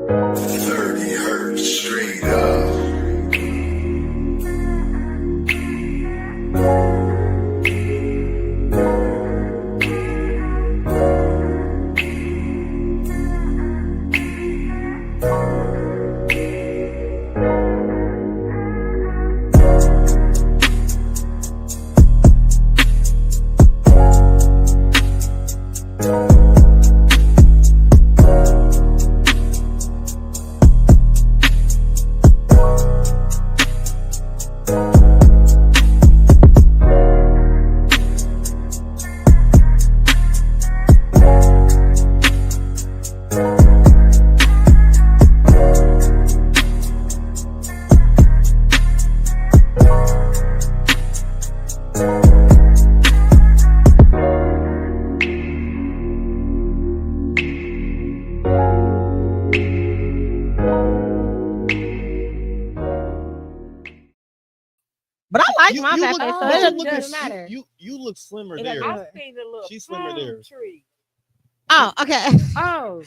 30 hertz straight up. But I like my you fat look, face, so but it you doesn't look, matter. you look slimmer It there. doesn't- I seen the little She's slimmer there. tree. Oh, okay. Oh,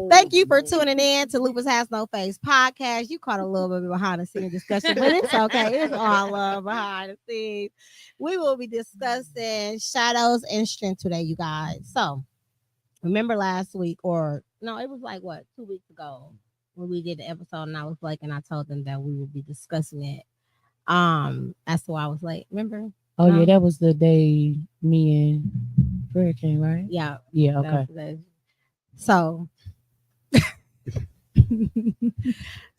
Thank you for tuning in to Lupus Has No Face podcast. You caught a little bit behind the scenes discussion, but it's okay. It's all love behind the scenes. We will be discussing shadows and strength today, you guys. So remember last week, or no, it was like what, 2 weeks ago when we did the episode, and I was like, and I told them that we would be discussing it. That's why I was late. Remember? Oh No? yeah, that was the day me and Fred came, right? Yeah. Yeah, okay. So,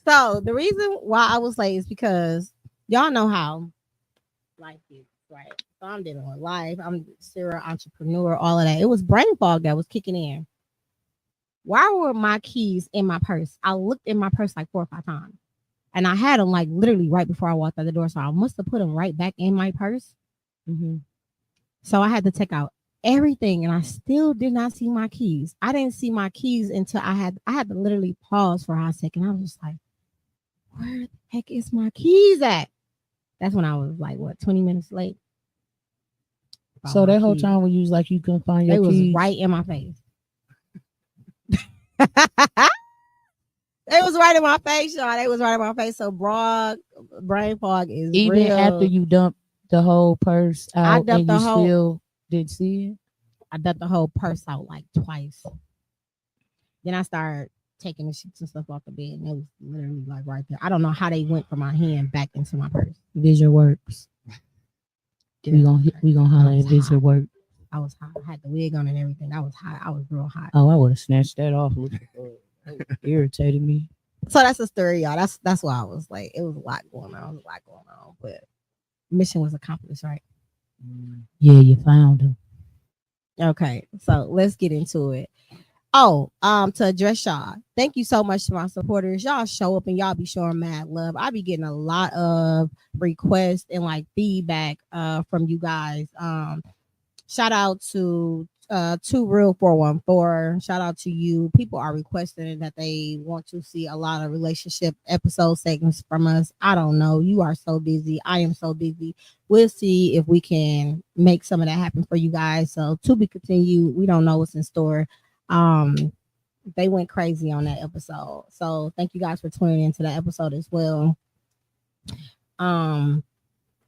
so the reason why I was late is because y'all know how life is, right? So I'm dealing with life. I'm a serial entrepreneur, all of that. It was brain fog that was kicking in. Why were my keys in my purse? I looked in my purse like 4 or 5 times, and I had them like literally right before I walked out the door. So I must have put them right back in my purse. Mm-hmm. So I had to take out everything, and I still did not see my keys. I didn't see my keys until I had to literally pause for a hot second. I was just like, where the heck is my keys at? That's when I was like, what, 20 minutes late? So that whole time when you was like you couldn't find your keys, keys, was right in my face. It was right in my face, y'all. It was right in my face. So broad brain fog is even real. after you dumped the whole purse out dumped and the you whole- still didn't see it. I dumped the whole purse out like twice. Then I started taking the sheets and stuff off the bed, and it was literally like right there. I don't know how they went from my hand back into my purse. Vision works. We gonna holler at Vision work. I was hot. I had the wig on and everything. I was hot. I was real hot. Oh, I would have snatched that off. It irritated me. So that's the story, y'all. That's why I was like, it was a lot going on. But mission was accomplished, right? Yeah, you found him. Okay, so let's get into it. Oh, to address y'all, thank you so much to my supporters. Y'all show up and y'all be showing mad love. I be getting a lot of requests and like feedback from you guys. Shout out to 2Real414. Shout out to you. People are requesting that they want to see a lot of relationship episode segments from us. I don't know. You are so busy. I am so busy. We'll see if we can make some of that happen for you guys. So to be continued. We don't know what's in store. They went crazy on that episode. So thank you guys for tuning into that episode as well.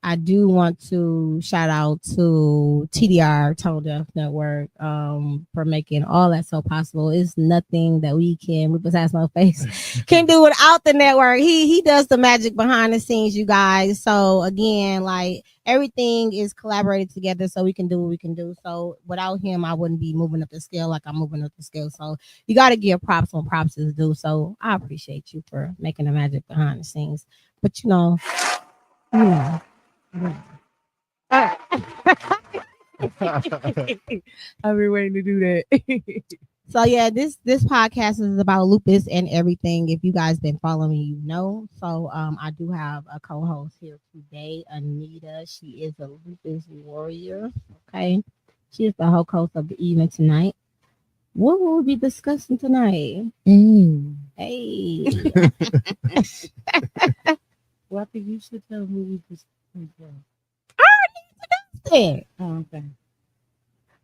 I do want to shout out to TDR Tone Deaf Network for making all that so possible. It's nothing that Lupus Has No Face can do without the network. He does the magic behind the scenes, you guys. So again, like everything is collaborated together so we can do what we can do. So without him, I wouldn't be moving up the scale like I'm moving up the scale. So you got to give props when props is due. So I appreciate you for making the magic behind the scenes. But you know. I've been waiting to do that. So yeah, this podcast is about lupus and everything. If you guys been following me, you know. So I do have a co-host here today, Anita. She is a lupus warrior. Okay, she is the whole host of the evening tonight. What will we be discussing tonight? Hey. Well, I think you should tell me we just. There. Oh, okay.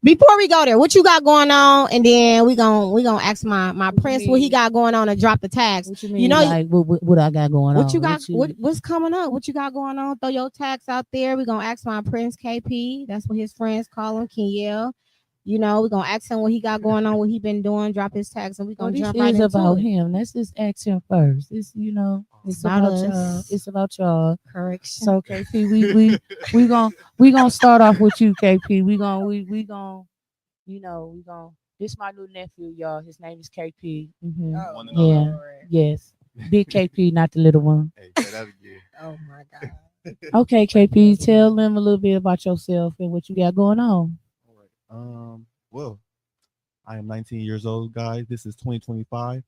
Before we go there, what you got going on? And then we gonna ask my prince what he got going on and drop the tags. What you mean? You know, like what I got going on? what you got? What's coming up? What you got going on? Throw your tags out there. We gonna ask my prince KP. That's what his friends call him, Kenyelle. You know, we're gonna ask him what he got going on, what he been doing, drop his tags, and we're gonna jump right into about it. him. Let's just ask him first. It's it's about us. y'all. It's about y'all. Correction. So KP, we gonna start off with you, KP. We gonna this my new nephew, y'all. His name is KP. Mm-hmm. Oh, Yeah. Lord. Yes. Big KP, not the little one. Hey, say that again. Oh my God. Okay, KP, tell them a little bit about yourself and what you got going on. All right. Well, I am 19 years old, guys. This is 2025.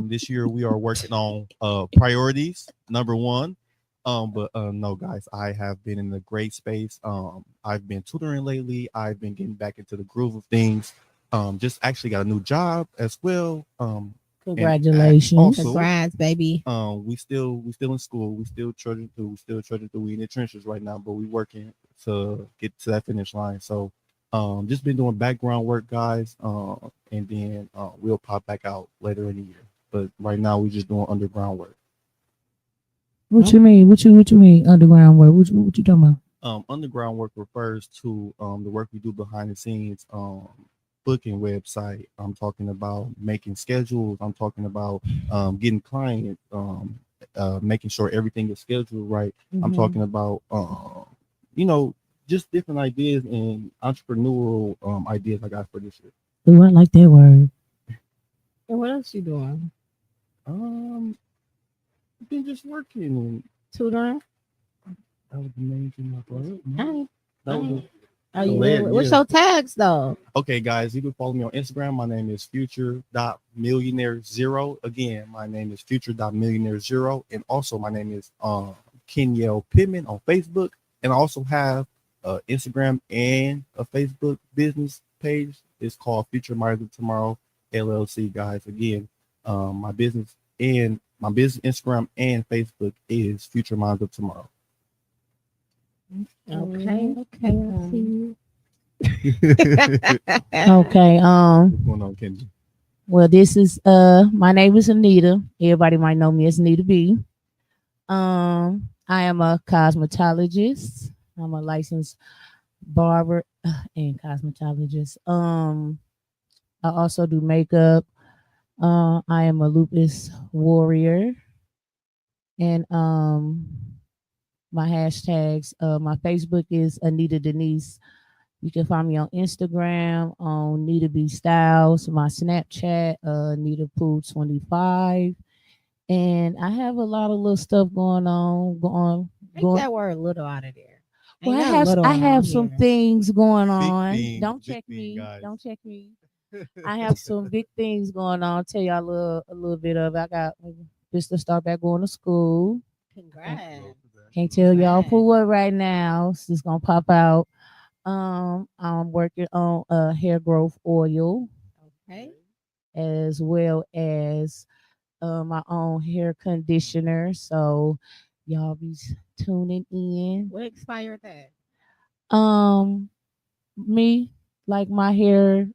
This year we are working on priorities. Number one. But no, guys, I have been in a great space. I've been tutoring lately. I've been getting back into the groove of things. Just actually got a new job as well. Congratulations. Also, Congrats, baby. we still in school. We still trudging through. We still trudging through. We in the trenches right now, but we working to get to that finish line. So, just been doing background work, guys. And then we'll pop back out later in the year. But right now, we just doing underground work. What you mean? What you mean underground work? What you talking about? Underground work refers to the work we do behind the scenes. Booking website. I'm talking about making schedules. I'm talking about getting clients, making sure everything is scheduled right. Mm-hmm. I'm talking about just different ideas and entrepreneurial ideas I got for this year. Ooh, I like that word. And what else you doing? I've been just working and Tutoring? that was the main thing I brought up. Hey. That was What's your tags though? Okay, guys, you can follow me on Instagram. My name is future.millionaire0. Again, my name is future.millionaire0. And also my name is Kenyelle Pittman on Facebook. And I also have Instagram and a Facebook business page. It's called Future Minds of Tomorrow LLC, guys. Again, my business Instagram and Facebook is Future Minds of Tomorrow. Okay. I see you. Okay. What's going on, Kenji? Well, this is my name is Anita. Everybody might know me as Anita B. I am a cosmetologist. I'm a licensed barber and cosmetologist. I also do makeup. I am a lupus warrior. And my hashtags, my Facebook is Anita Denise. You can find me on Instagram on Nita B Styles, my Snapchat, Nita Poo 25. And I have a lot of little stuff going on. Take that word little out of there. Well, I have some things going on. Don't check me. Guys. Don't check me. I have some big things going on. I'll tell y'all a little bit of it. I got just to start back going to school. Congrats. Can't tell y'all for what right now. It's just gonna pop out. I'm working on hair growth oil. Okay. As well as my own hair conditioner. So y'all be tuning in. What expired that? Me, like my hair,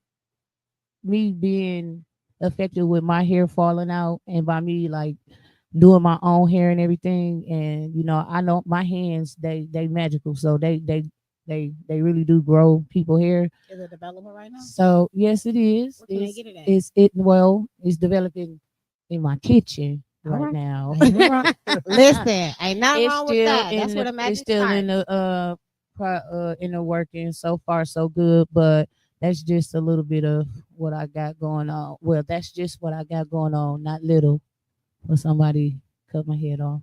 me being affected with my hair falling out, and by me like doing my own hair and everything. And I know my hands they magical, so they really do grow people hair. Is it developing right now? So yes, it is. Where can they get it at? It's developing in my kitchen right now. Listen, ain't nothing wrong with that. That's what a magic It's still in the working. So far, so good. But that's just a little bit of what I got going on. Well, that's just what I got going on. Not little. For somebody cut my head off.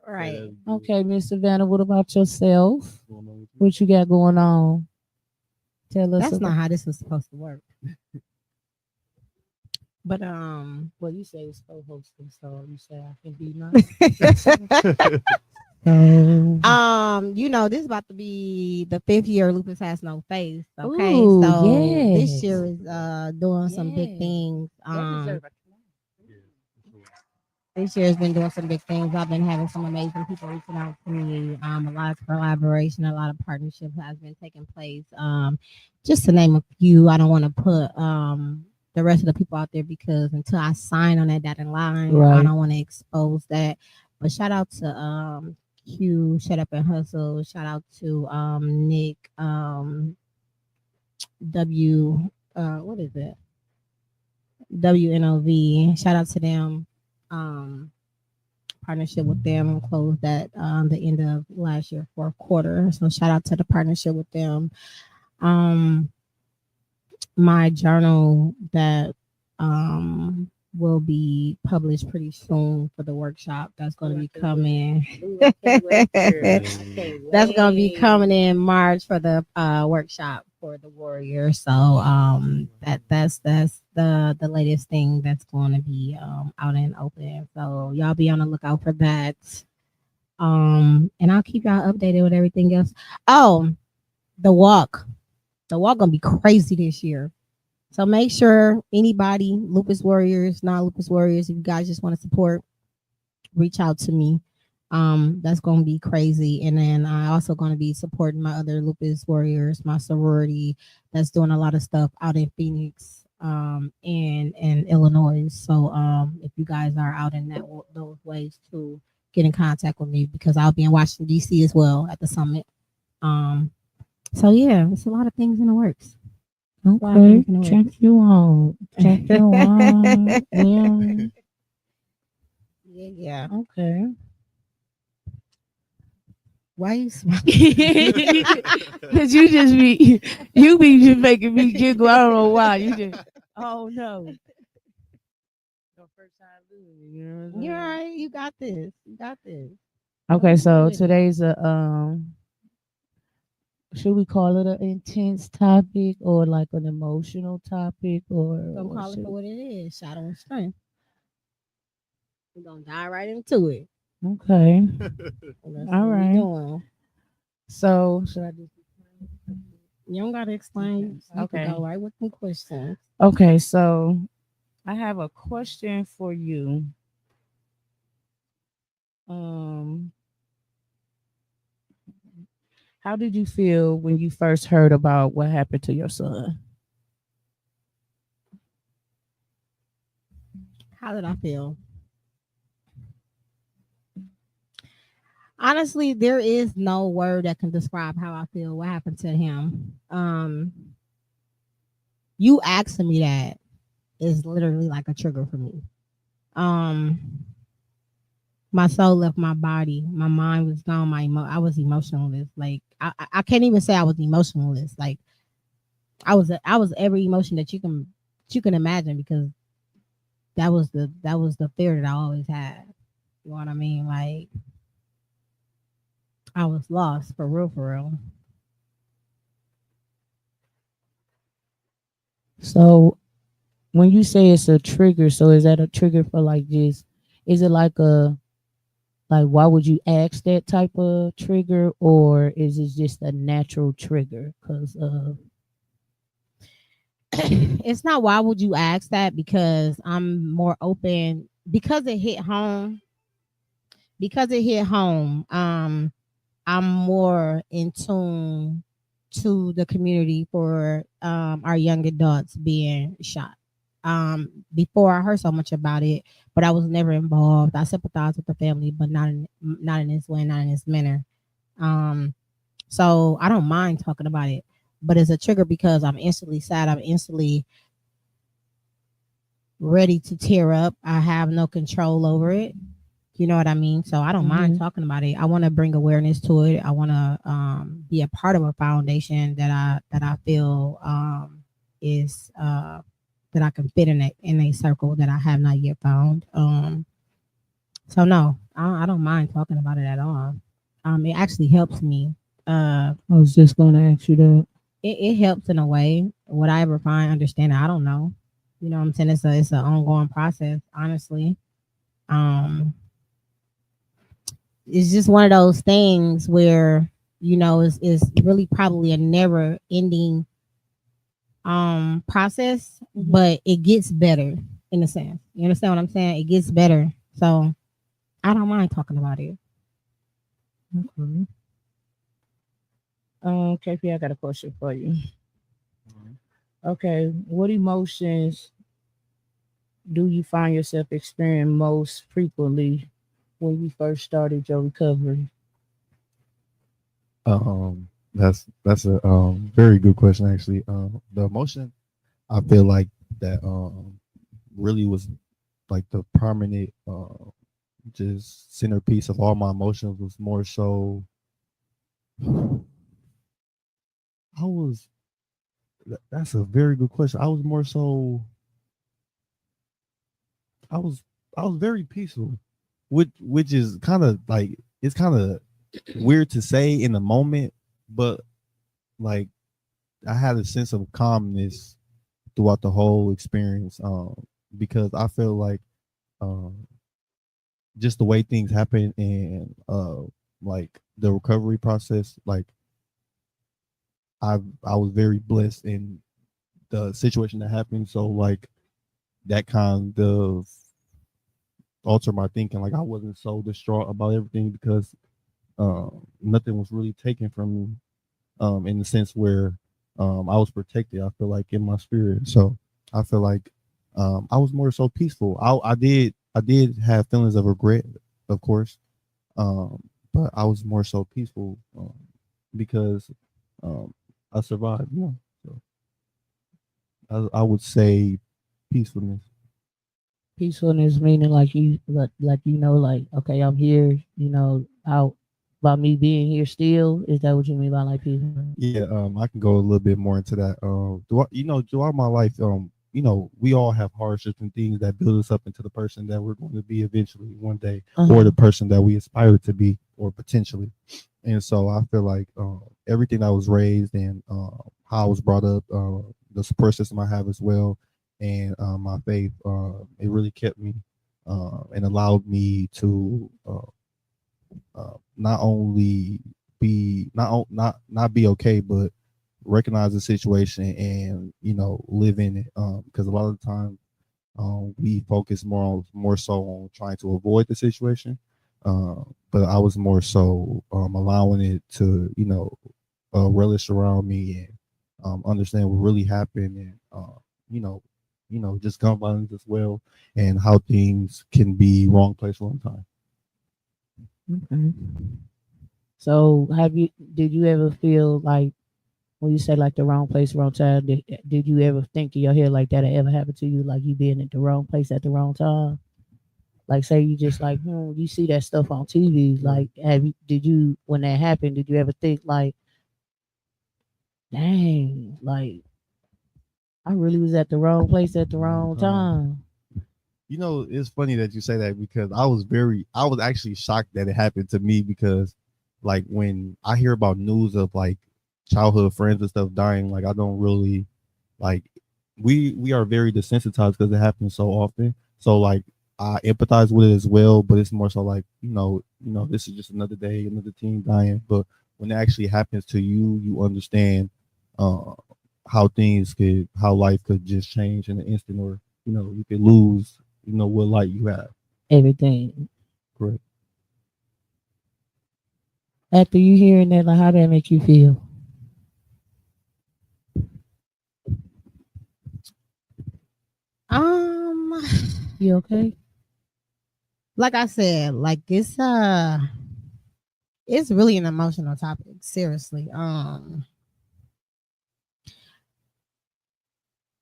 Right. Okay, Miss Savannah, what about yourself? What you got going on? Tell us. That's not how this was supposed to work. But well, you say it's co-hosting, so you say I can be nice. This is about to be the 5th year Lupus Has No Face. Okay. Ooh, so yes. this year is doing some big things. This year has been doing some big things. I've been having some amazing people reaching out to me. A lot of collaboration, a lot of partnership has been taking place. Just to name a few, I don't want to put the rest of the people out there because until I sign on that dotted line, I Right. don't want to expose that. But shout out to Q, Shut Up and Hustle. Shout out to Nick, W. What is it? WNOV. Shout out to them. Um, Partnership with them closed at the end of last year, fourth quarter. So shout out to the partnership with them. Um, my journal that will be published pretty soon for the workshop that's going to be coming. That's going to be coming in March for the workshop for the warrior. So that's the latest thing that's going to be out and open. So y'all be on the lookout for that. And I'll keep y'all updated with everything else. Oh, the walk. The walk gonna be crazy this year. So make sure anybody, Lupus Warriors, not Lupus Warriors, if you guys just want to support, reach out to me. That's gonna be crazy. And then I also gonna be supporting my other Lupus Warriors, my sorority that's doing a lot of stuff out in Phoenix, and Illinois. So if you guys are out in those ways too, get in contact with me because I'll be in Washington D.C. as well at the summit. So yeah, it's a lot of things in the works. Okay, check you out. Check you out. Yeah. Yeah. Okay. Why you smiling? Because you be just making me giggle. I don't know why. You just, oh no. Your first time doing it, you know what I'm saying? You're all right. You got this. You got this. Okay, so With it. today's a should we call it an intense topic or like an emotional topic or Don't what call it should- for what it is. Shot on strength. We're gonna dive right into it. Okay. And that's All what we right. doing. So should I just You don't gotta explain. You Okay. can go right with some questions. Okay, so I have a question for you. Um, how did you feel when you first heard about what happened to your son? How did I feel? Honestly, there is no word that can describe how I feel. What happened to him? You asking me that is literally like a trigger for me. My soul left my body. My mind was gone. I was emotionless. Like I can't even say I was emotionless. Like I was every emotion that you can imagine because that was the fear that I always had. You know what I mean? Like I was lost for real, for real. So when you say it's a trigger, so is that a trigger for like just is it like a like why would you ask that type of trigger or is it just a natural trigger because of It's not why would you ask that because I'm more open because it hit home. Because it hit home, I'm more in tune to the community for our young adults being shot. Before I heard so much about it, but I was never involved. I sympathize with the family, but not in this way, not in this manner. So I don't mind talking about it, but it's a trigger because I'm instantly sad. I'm instantly ready to tear up. I have no control over it. You know what I mean? So I don't mind talking about it. I want to bring awareness to it. I want to be a part of a foundation that I feel is that I can fit in a circle that I have not yet found. So no, I don't mind talking about it at all. It actually helps me. I was just gonna ask you that. It helps in a way. Would I ever find understanding? I don't know. You know what I'm saying? It's an ongoing process, honestly. It's just one of those things where it's really probably a never ending process, but it gets better in a sense. You understand what I'm saying? It gets better So I don't mind talking about it. Okay. KP, I got a question for you. Okay, what emotions do you find yourself experiencing most frequently when you first started your recovery? That's a very good question actually. The emotion I feel like that really was like the prominent just centerpiece of all my emotions was more so I was that's a very good question. I was more so I was I was very peaceful, which is kind of like it's kind of weird to say in the moment, but like I had a sense of calmness throughout the whole experience because I feel like um, just the way things happen and like the recovery process, like I was very blessed in the situation that happened. So like that kind of altered my thinking. Like I wasn't so distraught about everything because nothing was really taken from me in the sense where I was protected. I feel like in my spirit. So I feel like I was more so peaceful. I did have feelings of regret, of course, but I was more so peaceful because um, I survived. So I would say peacefulness. Peacefulness meaning like like okay, I'm here, out by me being here still. Is that what you mean by like peacefulness? Yeah, I can go a little bit more into that. Throughout my life, we all have hardships and things that build us up into the person that we're going to be eventually one day, or the person that we aspire to be, or potentially. And so I feel like everything I was raised and how I was brought up, the support system I have as well, and my faith, it really kept me and allowed me to not only be not be okay, but recognize the situation and live in it. Because a lot of the time we focus more so on trying to avoid the situation, but I was more so allowing it to relish around me and understand what really happened and you know just gun violence as well and how things can be wrong place wrong time. Okay. So did you ever feel like when you say like the wrong place, wrong time, did you ever think in your head like that ever happened to you, like you being at the wrong place at the wrong time? Like say you just like, you see that stuff on TV, like did you when that happened, did you ever think like, dang, like I really was at the wrong place at the wrong time? It's funny that you say that because I was actually shocked that it happened to me because, like, when I hear about news of like childhood friends and stuff dying, like, I don't really like. We are very desensitized because it happens so often. So like, I empathize with it as well, but it's more so like, this is just another day, another teen dying. But when it actually happens to you, you understand uh, how life could just change in an instant, or you could lose what light you have. Everything. Correct. After you hearing that, like how did that make you feel? Um, You okay? like I said, like it's really an emotional topic. Seriously.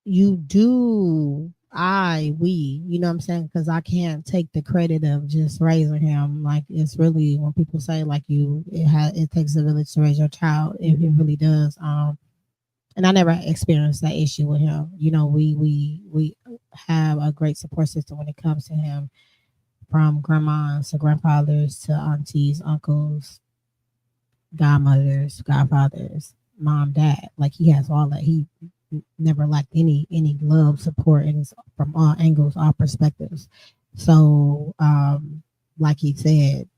You do we, you know what I'm saying? Because I can't take the credit of just raising him. Like it's really when people say like it takes a village to raise your child, it really does. And I never experienced that issue with him. We have a great support system when it comes to him, from grandmas to grandfathers to aunties, uncles, godmothers, godfathers, mom, dad. Like he has all that. He never lacked any love, support, and it's from all angles, all perspectives. So, like he said,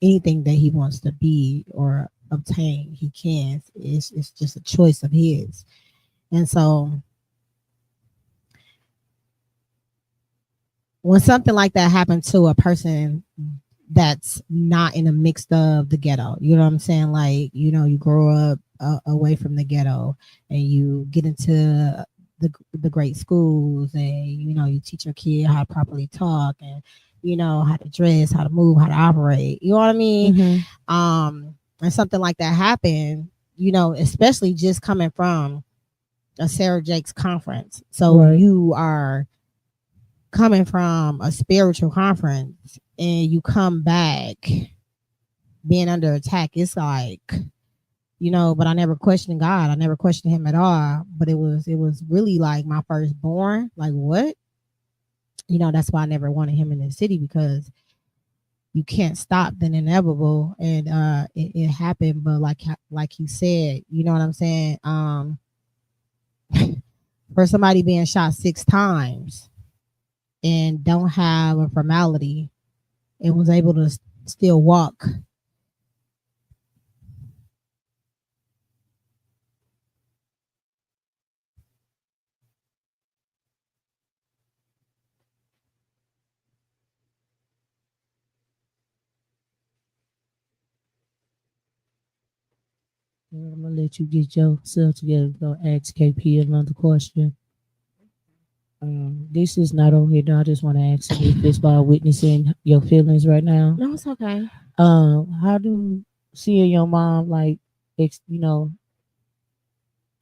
anything that he wants to be or obtain, he can. It's just a choice of his. And so when something like that happened to a person that's not in the mix of the ghetto, you know what I'm saying? Like, you grow up away from the ghetto and you get into the great schools, and you teach your kid how to properly talk, and how to dress, how to move, how to operate. You know what I mean? And something like that happened, especially just coming from a Sarah Jakes conference. So Right. you are coming from a spiritual conference and you come back being under attack. It's like, but I never questioned God. I never questioned him at all. But it was really like my firstborn. Like, what? That's why I never wanted him in the city, because you can't stop the inevitable. And it happened. But like you said, you know what I'm saying? For somebody being shot 6 times and don't have a formality and was able to still walk. I'm gonna let you get yourself together. Go ask KP another question. This is not on here. No, I just want to ask you this by witnessing your feelings right now. No, it's okay. How do seeing your mom like,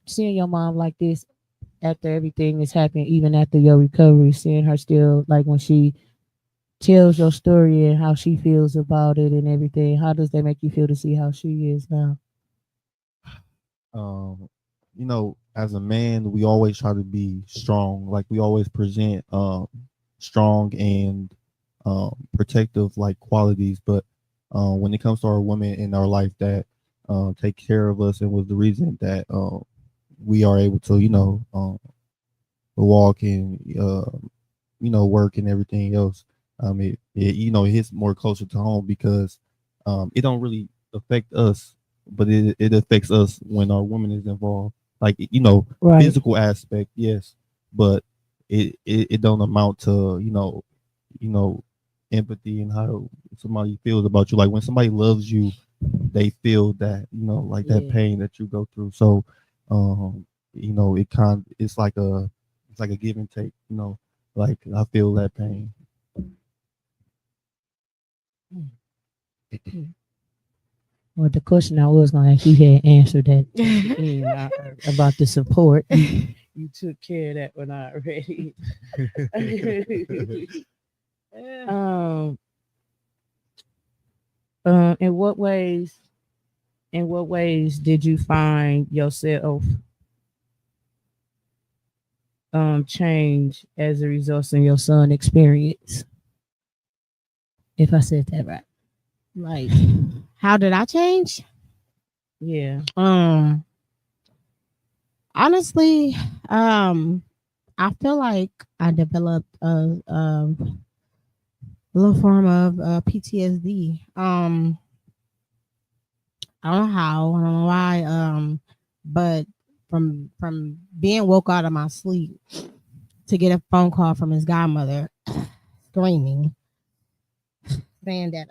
seeing your mom like this after everything that's happened, even after your recovery, seeing her still like when she tells your story and how she feels about it and everything, how does that make you feel to see how she is now? As a man, we always try to be strong. Like we always present strong and protective like qualities. But when it comes to our women in our life that take care of us and was the reason that we are able to, walk and work and everything else. It hits more closer to home because it don't really affect us, but it affects us when our woman is involved. Like Right. physical aspect, yes, but it don't amount to empathy and how somebody feels about you. Like when somebody loves you, they feel that like that Yeah. pain that you go through. So it's like a give and take. Like I feel that pain. Well, the question I was going to ask, you had answered that about the support. You took care of that one already. um, in what ways? In what ways did you find yourself change as a result of your son experience? If I said that right. Like, how did I change? Yeah. Honestly, I feel like I developed a little form of PTSD. I don't know how, I don't know why, but from being woke out of my sleep to get a phone call from his godmother screaming, saying that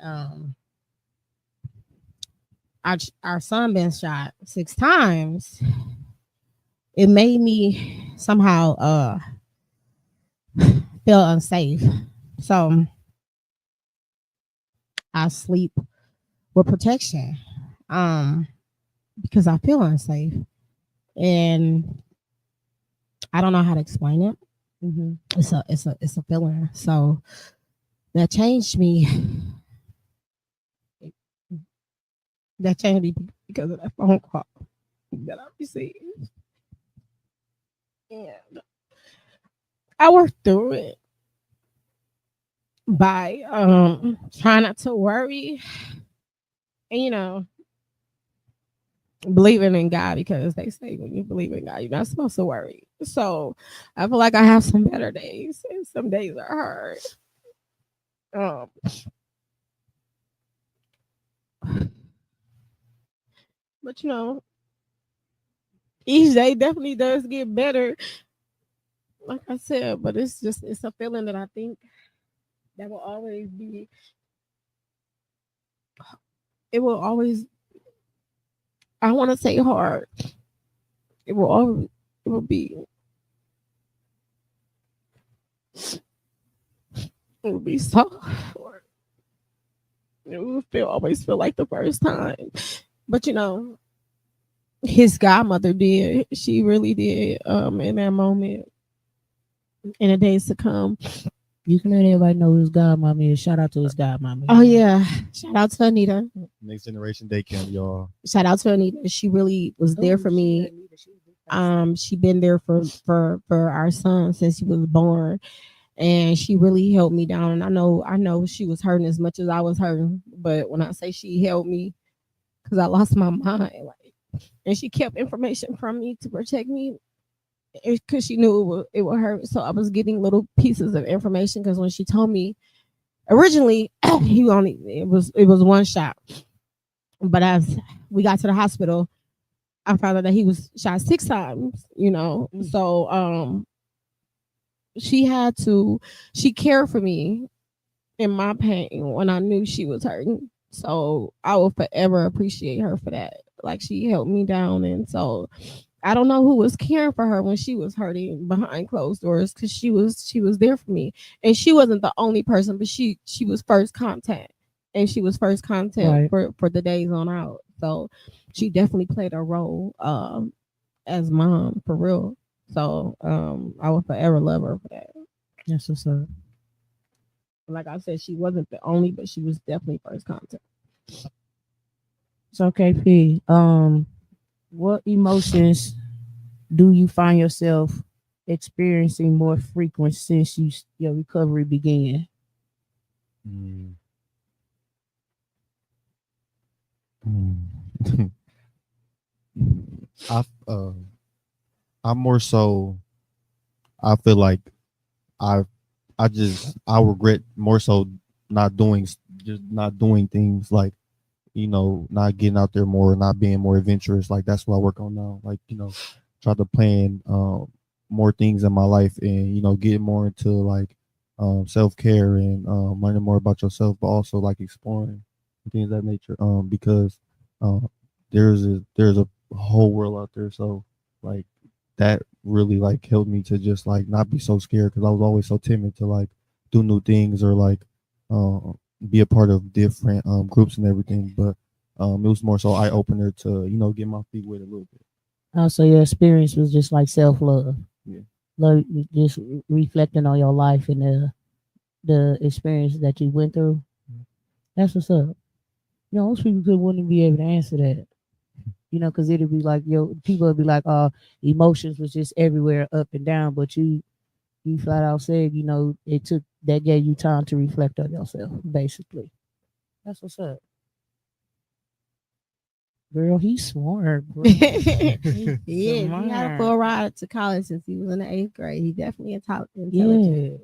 our son been shot 6 times, it made me somehow feel unsafe. So I sleep with protection, um, because I feel unsafe, and I don't know how to explain it. Mm-hmm. It's a feeling. So that changed me. That changed me because of that phone call that I received. And I worked through it by trying not to worry, and believing in God, because they say when you believe in God, you're not supposed to worry. So I feel like I have some better days, and some days are hard. Um, but each day definitely does get better, like I said. But it's a feeling that I think that will always be. It will always. I want to say hard. It will always. It will be. It will be so hard. It will always feel like the first time, but his godmother did. She really did. In that moment, in the days to come. You can let everybody know who his godmommy is. Shout out to his godmommy. Oh yeah, shout out to Anita. Next generation day camp, y'all. Shout out to Anita. She really was there for me. She been there for our son since he was born, and she really held me down. And I know she was hurting as much as I was hurting, but when I say she held me, because I lost my mind, and she kept information from me to protect me, because she knew it would hurt. So I was getting little pieces of information, because when she told me originally, it was one shot, but as we got to the hospital, I found out that he was shot 6 times. So she cared for me in my pain when I knew she was hurting. So I will forever appreciate her for that. Like, she held me down, and so I don't know who was caring for her when she was hurting behind closed doors, because she was there for me, and she wasn't the only person, but she was first contact, and she was first contact for the days on out. So she definitely played a role as mom, for real. So I will forever love her for that. That's what's up. Like I said, she wasn't the only, but she was definitely first contact. So KP, what emotions do you find yourself experiencing more frequent since your recovery began? I'm more so. I feel like I regret more so not doing things, like not getting out there more, not being more adventurous. Like, that's what I work on now. Like, try to plan more things in my life, and get more into like self-care and learning more about yourself, but also like exploring things of that nature. Because there's a whole world out there. So like that really like helped me to just like not be so scared, because I was always so timid to like do new things or like be a part of different groups and everything. But it was more so eye opener to get my feet wet a little bit. Also, your experience was just like self-love. Yeah. Like, just reflecting on your life and the experience that you went through. That's what's up. Most people wouldn't be able to answer that. Because it'd be like, people would be like, emotions was just everywhere, up and down. But you flat out said, that gave you time to reflect on yourself, basically. That's what's up. Girl, he's smart, bro. Yeah, he had a full ride to college since he was in the 8th grade. He definitely intelligent.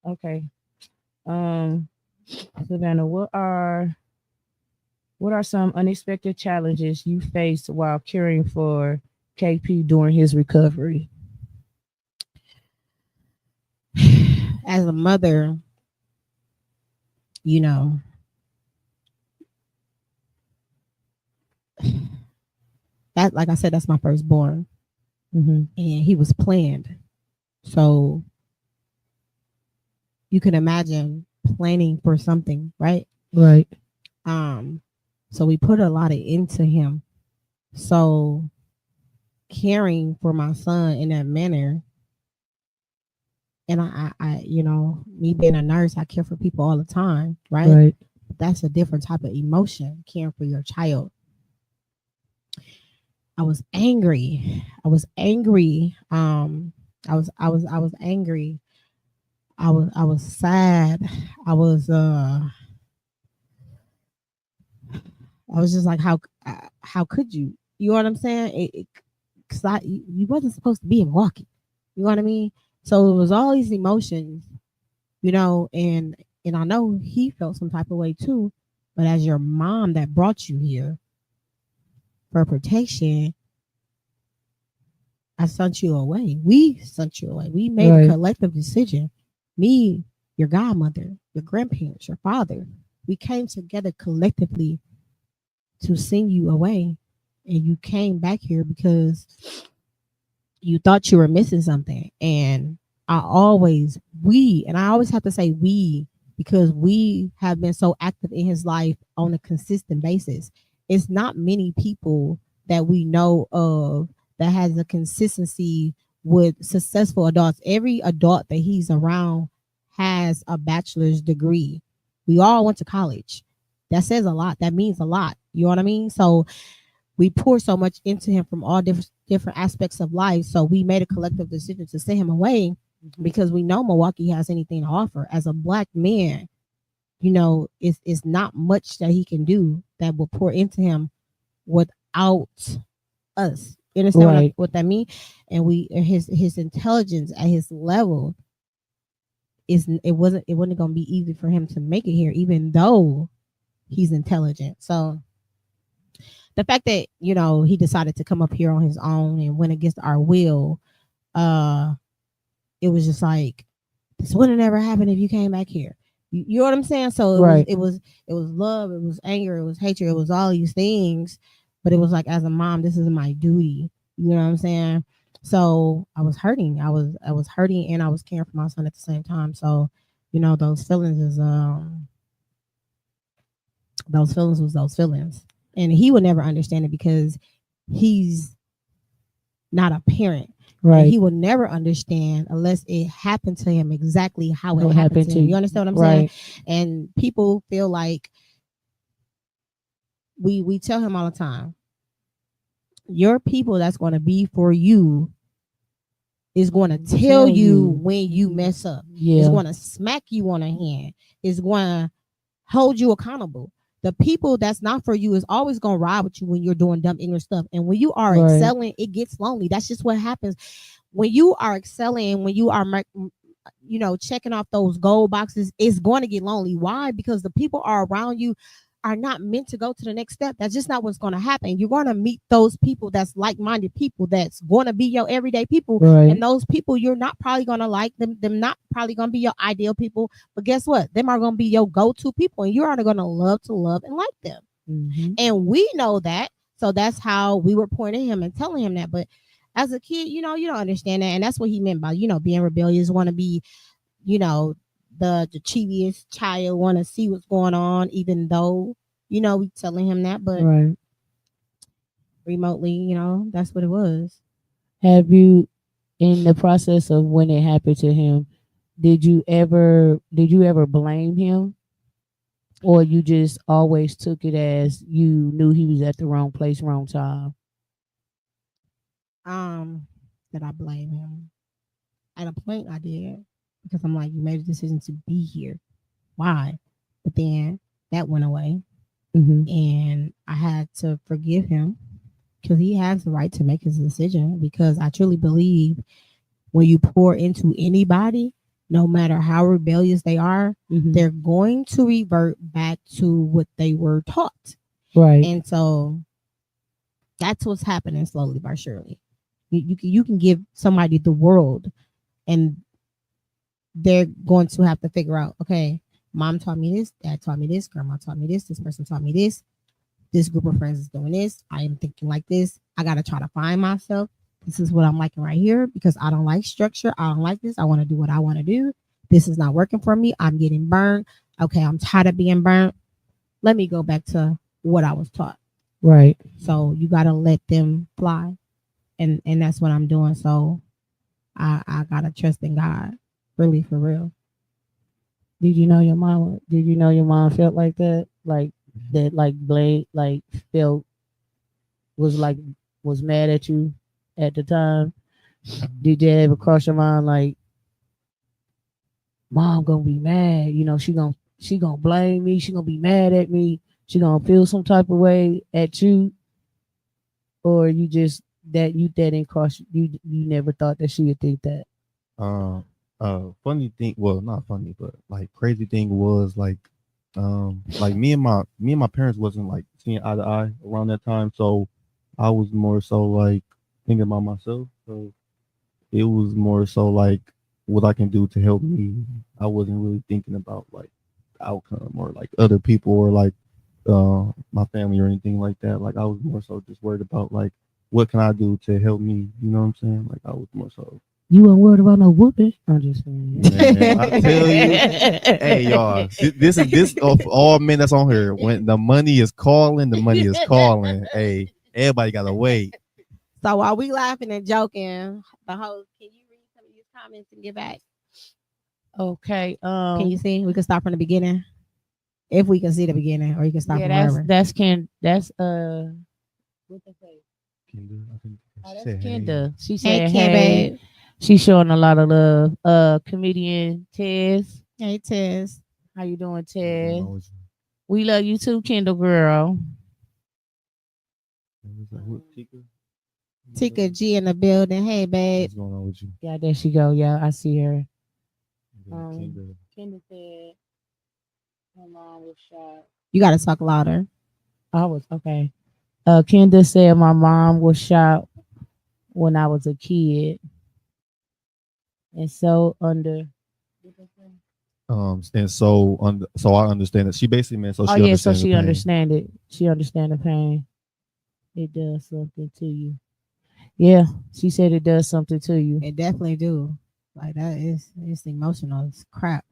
Yeah. Okay. Savannah, what are some unexpected challenges you faced while caring for KP during his recovery? As a mother, that, like I said, that's my firstborn, and he was planned. So you can imagine planning for something, right? Right. So we put a lot into him. So caring for my son in that manner, and I me being a nurse, I care for people all the time, right? Right. That's a different type of emotion, caring for your child. I was angry. I was angry. I was angry. I was sad. I was just like, how could you? You know what I'm saying? Because you wasn't supposed to be in Milwaukee. You know what I mean? So it was all these emotions, and I know he felt some type of way too. But as your mom that brought you here for protection, I sent you away. We sent you away. We made a collective decision. Me, your godmother, your grandparents, your father. We came together collectively to send you away. And you came back here because you thought you were missing something. And I always have to say we, because we have been so active in his life on a consistent basis. It's not many people that we know of that has a consistency with successful adults. Every adult that he's around has a bachelor's degree. We all went to college. That says a lot. That means a lot. You know what I mean? So we pour so much into him from all different aspects of life. So we made a collective decision to send him away because we know Milwaukee has anything to offer. As a black man, you know, it's not much that he can do that will pour into him without us. You understand Right. what that mean? And his intelligence at his level it wasn't gonna be easy for him to make it here, even though he's intelligent. So the fact that, you know, he decided to come up here on his own and went against our will, it was just like, this wouldn't have never happened if you came back here. You know what I'm saying? So Right. it was love, it was anger, it was hatred, it was all these things. But it was like, as a mom, this is my duty. You know what I'm saying? So I was hurting. I was hurting, and I was caring for my son at the same time. So, you know, those feelings was those feelings. And he would never understand it because he's not a parent. Right. And he will never understand unless it happened to him exactly how it happened to him. You understand what I'm saying? Right. And people feel like we tell him all the time, your people that's going to be for you is going to tell you when you mess up. Yeah. It's going to smack you on the hand. It's going to hold you accountable. The people that's not for you is always going to ride with you when you're doing dumb ignorant stuff. And when you are Right. excelling, it gets lonely. That's just what happens. When you are excelling, when you are, you know, checking off those gold boxes, it's going to get lonely. Why? Because the people are around you are not meant to go to the next step. That's just not what's going to happen. You're going to meet those people that's like-minded people, that's going to be your everyday people. Right. And those people, you're not probably going to like them not probably going to be your ideal people, but guess what, them are going to be your go-to people, and you're going to love and like them. Mm-hmm. And we know that. So that's how we were pointing him and telling him that. But as a kid, you know, you don't understand that. And that's what he meant by, you know, being rebellious, want to be, you know, the chiviest child, want to see what's going on, even though, you know, we telling him that, but Right. remotely, you know, that's what it was. Have you, in the process of when it happened to him, did you ever blame him, or you just always took it as you knew he was at the wrong place, wrong time? That I blame him? At a point I did, because I'm like, you made a decision to be here. Why? But then that went away. Mm-hmm. And I had to forgive him because he has the right to make his decision, because I truly believe when you pour into anybody, no matter how rebellious they are, Mm-hmm. they're going to revert back to what they were taught. Right. And so that's what's happening slowly but surely. You can give somebody the world, and they're going to have to figure out, okay, mom taught me this, dad taught me this, grandma taught me this person taught me this group of friends is doing this, I am thinking like this, I got to try to find myself. This is what I'm liking right here, because I don't like structure, I don't like this, I want to do what I want to do. This is not working for me, I'm getting burned. Okay, I'm tired of being burnt. Let me go back to what I was taught. Right. So you got to let them fly. And that's what I'm doing. So I got to trust in God, really, for real. Did you know your mom? Did you know your mom felt like that? Like that? Like Blade? Like felt was mad at you at the time? Did that ever cross your mind? Like, mom gonna be mad? You know, she gonna blame me. She gonna be mad at me. She gonna feel some type of way at you, or you just that didn't cross you. You never thought that she would think that. Funny thing, well, not funny, but like crazy thing was like me and my parents wasn't like seeing eye to eye around that time, so I was more so like thinking about myself. So it was more so like what I can do to help me. I wasn't really thinking about like the outcome or like other people or like my family or anything like that. Like I was more so just worried about like what can I do to help me. You know what I'm saying? Like I was more so. You weren't worried about no whooping. I'm just saying. Man, I tell you, hey y'all, this is this of all men that's on here. When the money is calling, the money is calling. Hey, everybody gotta wait. So while we laughing and joking, the host, can you read some of these comments and get back? Okay. Can you see? We can start from the beginning. If we can see the beginning, or you can start Yeah, from wherever. that's what they say? Kendra, I think Oh, she that's said, hey. Kenda. She Hey, said, Kim, hey. babe. She's showing a lot of love. Comedian Tez. Hey, Tess. How you doing, What's going Tez? on with you? We love you too, Kendall girl. Who's that? Who, Tika? Tika G in the building. Hey, babe. What's going on with you? Yeah, there she go. Yeah, I see her. Kendra. Kendall said my mom was shot. You got to talk louder. I was okay. Kendall said my mom was shot when I was a kid. And so And so I understand it. She basically meant so she so understands she the pain. understand it. She understand the pain. It does something to you. Yeah, she said it does something to you. It definitely do. Like that is it's emotional. It's crap.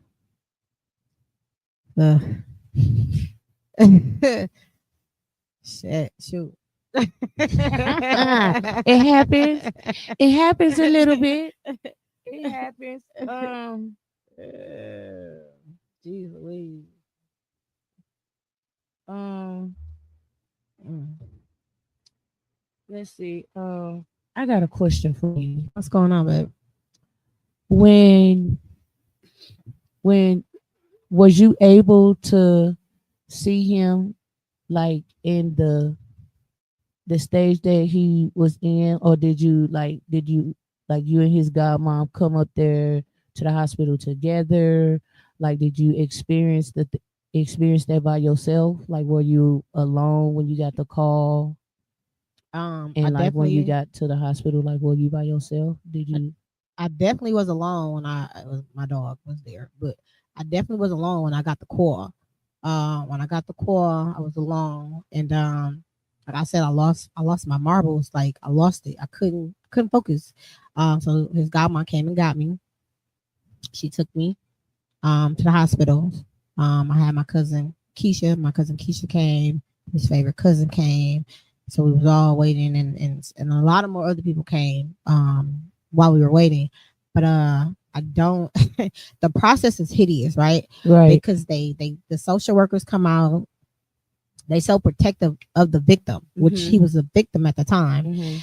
Shit, shoot. It happens. It happens a little bit. It happens. Jeez Louise. Let's see. I got a question for you. What's going on, babe? When was you able to see him like in the stage that he was in, or did you like you and his godmom come up there to the hospital together? Like, did you experience experience that by yourself? Like, were you alone when you got the call? And I like when you definitely, got to the hospital, like were you by yourself? Did you? I definitely was alone when my dog was there, but I definitely was alone when I got the call. When I got the call, I was alone, and like I said, I lost my marbles. Like I lost it. I couldn't focus. So his godmom came and got me. She took me to the hospital. I had my cousin Keisha. My cousin Keisha came. His favorite cousin came. So we was all waiting, and a lot of more other people came while we were waiting. But I don't. The process is hideous, right? Right. Because the social workers come out. They so protective of the victim, which he was a victim at the time,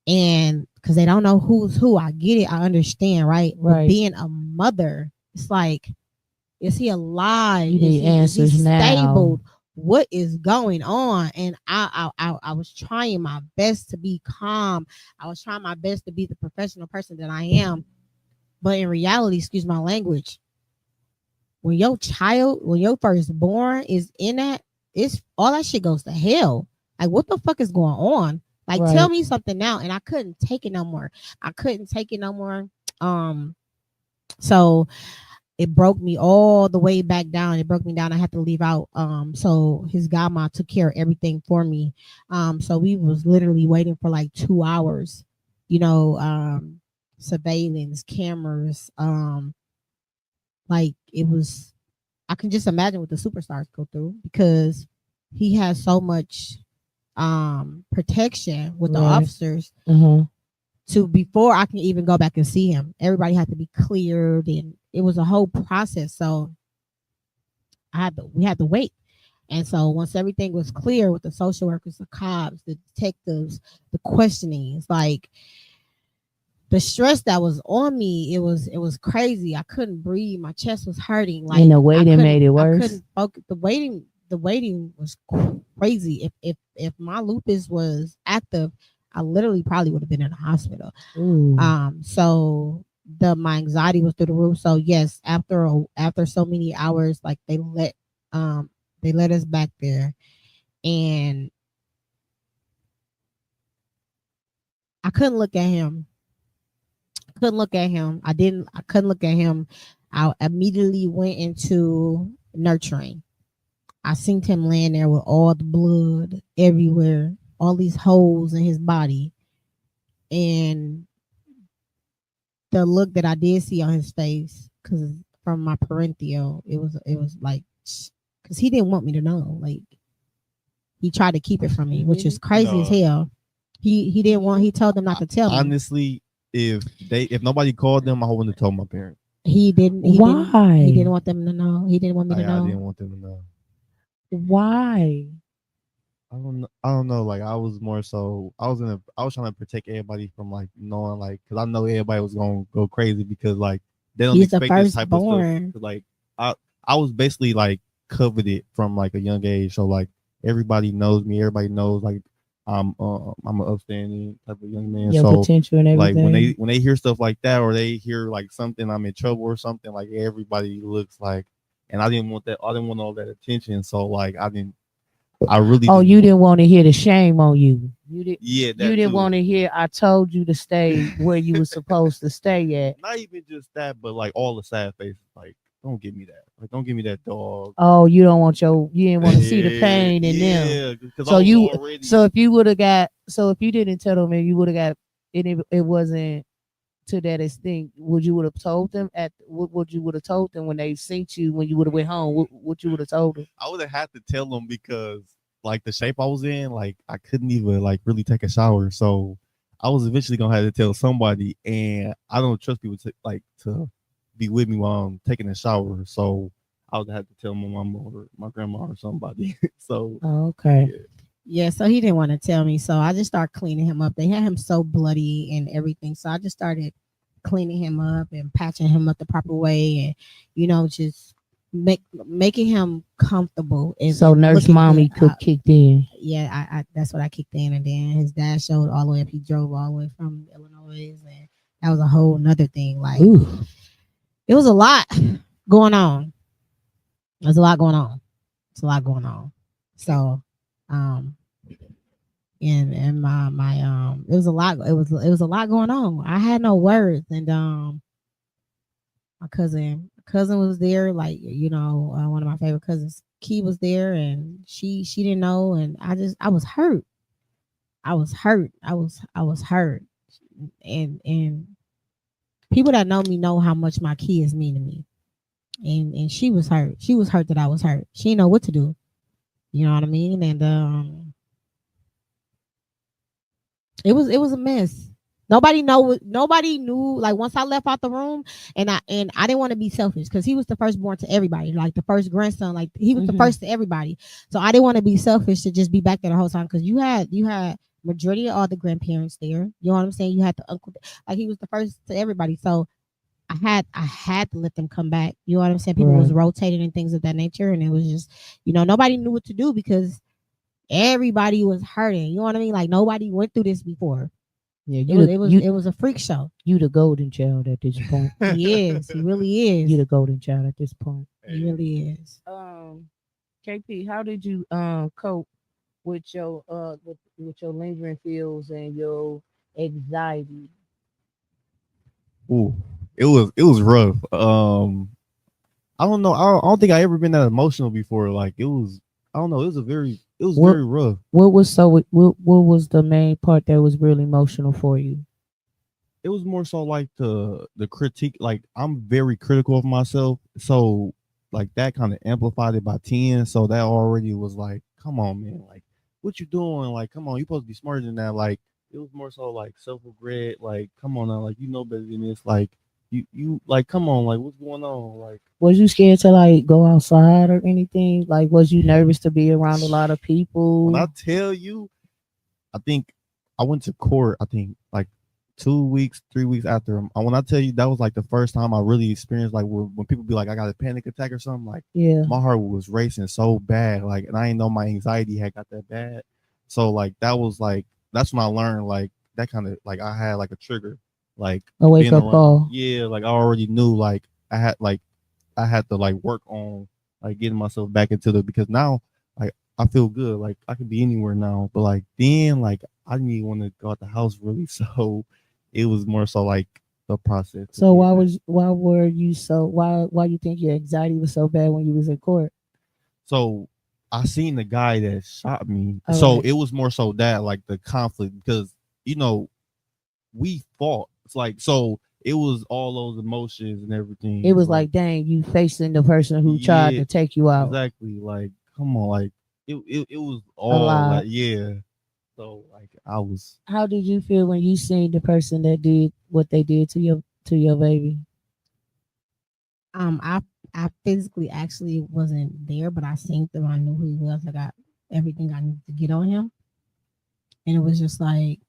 and because they don't know who's who. I get it. I understand, right? But being a mother, it's like, is he alive? You need answers is he now. What is going on? And I was trying my best to be calm. I was trying my best to be the professional person that I am. But in reality, excuse my language, when your firstborn is in that, it's all that shit goes to hell. Like, what the fuck is going on? Like, tell me something now. And I couldn't take it no more. So it broke me all the way back down. It broke me down. I had to leave out. So his godma took care of everything for me. So we was literally waiting for like 2 hours, surveillance, cameras. Like it was, I can just imagine what the superstars go through because he has so much protection with the officers. To before I can even go back and see him, everybody had to be cleared, and it was a whole process. So we had to wait. And so once everything was clear with the social workers, the cops, the detectives, the questionings, like the stress that was on me, it was crazy. I couldn't breathe. My chest was hurting. Like, and the waiting made it worse. I couldn't focus. The waiting was crazy. If my lupus was active, I literally probably would have been in the hospital. Ooh. So my anxiety was through the roof. So yes, after so many hours, like they let us back there, and I couldn't look at him couldn't look at him. I couldn't look at him. I immediately went into nurturing. I seen him laying there with all the blood everywhere, all these holes in his body, and the look that I did see on his face, because from my parental, it was like, because he didn't want me to know. Like, he tried to keep it from me, which is crazy as hell. He didn't want. He told them not to tell me. Honestly, if nobody called them, I wouldn't have told my parents. He didn't. Why? He didn't want them to know. He didn't want me to know. I didn't want them to know. Why? I don't know. Like, I was more so. I was trying to protect everybody from like knowing, like, because I know everybody was gonna go crazy because like they don't He's the expect this type of firstborn. stuff. 'Cause, like, I was basically like coveted from like a young age. So like everybody knows me. Everybody knows like I'm an upstanding type of young man. Your So potential and like everything. when they hear stuff like that, or they hear like something I'm in trouble or something, like everybody looks like, and I didn't want that. I didn't want all that attention. So like I really. Oh, you didn't want to hear the shame on you. You didn't. Yeah, that You didn't too. want to hear. I told you to stay where you were supposed to stay at. Not even just that, but like all the sad faces. Like, don't give me that. Like, don't give me that dog. Oh, you don't want your. You didn't want to see the pain in them. Yeah, because So you. already. So if you would have got. So if you didn't tell them, and you would have got. It wasn't to that extent. Would you would have told them at? What you would have told them when they seen you when you would have went home? What you would have told them? I would have had to tell them because like the shape I was in, like I couldn't even like really take a shower. So I was eventually gonna have to tell somebody, and I don't trust people to be with me while I'm taking a shower. So I would have to tell my mom or my grandma or somebody. So Okay. Yeah, so he didn't want to tell me. So I just started cleaning him up. They had him so bloody and everything. So I just started cleaning him up and patching him up the proper way, and just making him comfortable. And So nurse looking mommy good. kicked in. Yeah, I that's what I kicked in, and then his dad showed all the way up. He drove all the way from Illinois, and that was a whole nother thing. Like, Ooh. it was a lot going on. There's a lot going on. It's a lot going on. So, and my it was a lot. It was a lot going on. I had no words, and my cousin was there. Like, one of my favorite cousins, Key, was there, and she didn't know, and I was hurt. I was hurt. I was hurt, and people that know me know how much my kids mean to me. And she was hurt. She was hurt that I was hurt. She didn't know what to do. You know what I mean? And it was a mess. Nobody knew. Like, once I left out the room, and I didn't want to be selfish because he was the firstborn to everybody, like the first grandson, like he was the first to everybody. So I didn't want to be selfish to just be back there the whole time, because you had majority of all the grandparents there. You know what I'm saying? You had the uncle, like he was the first to everybody. So I had to let them come back. You know what I'm saying? People was rotating and things of that nature, and it was just, nobody knew what to do because everybody was hurting. You know what I mean? Like, nobody went through this before. Yeah, it was a freak show. You the golden child at this point. He is. He really is. You the golden child at this point. He really is. KP, how did you cope with your with your lingering feels and your anxiety? Ooh, it was rough. I don't know. I don't think I ever been that emotional before. Like, it was. I don't know. It was very rough. What was the main part that was really emotional for you? It was more so like the critique. Like, I'm very critical of myself, so like that kind of amplified it by 10. So that already was like, come on, man. Like, what you doing? Like, come on, you supposed to be smarter than that. Like, it was more so like self-regret. Like, come on now. Like, you know better than this. Like, you like, come on. Like, what's going on? Like, was you scared to like go outside or anything? Like, was you nervous to be around a lot of people? When I tell you, I think I went to court. I think like 2 weeks, 3 weeks after him. When I tell you, that was like the first time I really experienced like when people be like, I got a panic attack or something. Like, yeah, my heart was racing so bad. Like, and I didn't know my anxiety had got that bad. So like that was like, that's when I learned like that kind of like I had like a trigger, like a wake up call. Yeah, like I already knew like I had to like work on like getting myself back into because now like I feel good. Like, I could be anywhere now. But like then, like I didn't even want to go out the house really. So it was more so like the process. to So get why that. was why were you so why you think your anxiety was so bad when you was in court? So I seen the guy that shot me. All So right. it was more so that like the conflict because you know we fought. It's like so it was all those emotions and everything. It was Like like, dang, you facing the person who tried yeah, to take you out exactly. Like come on, like it was a all lot. like yeah. So like I was How did you feel when you seen the person that did what they did to your baby? Um, I I physically actually wasn't there, but I seen him. I knew who he was. I got everything I needed to get on him, and it was just like,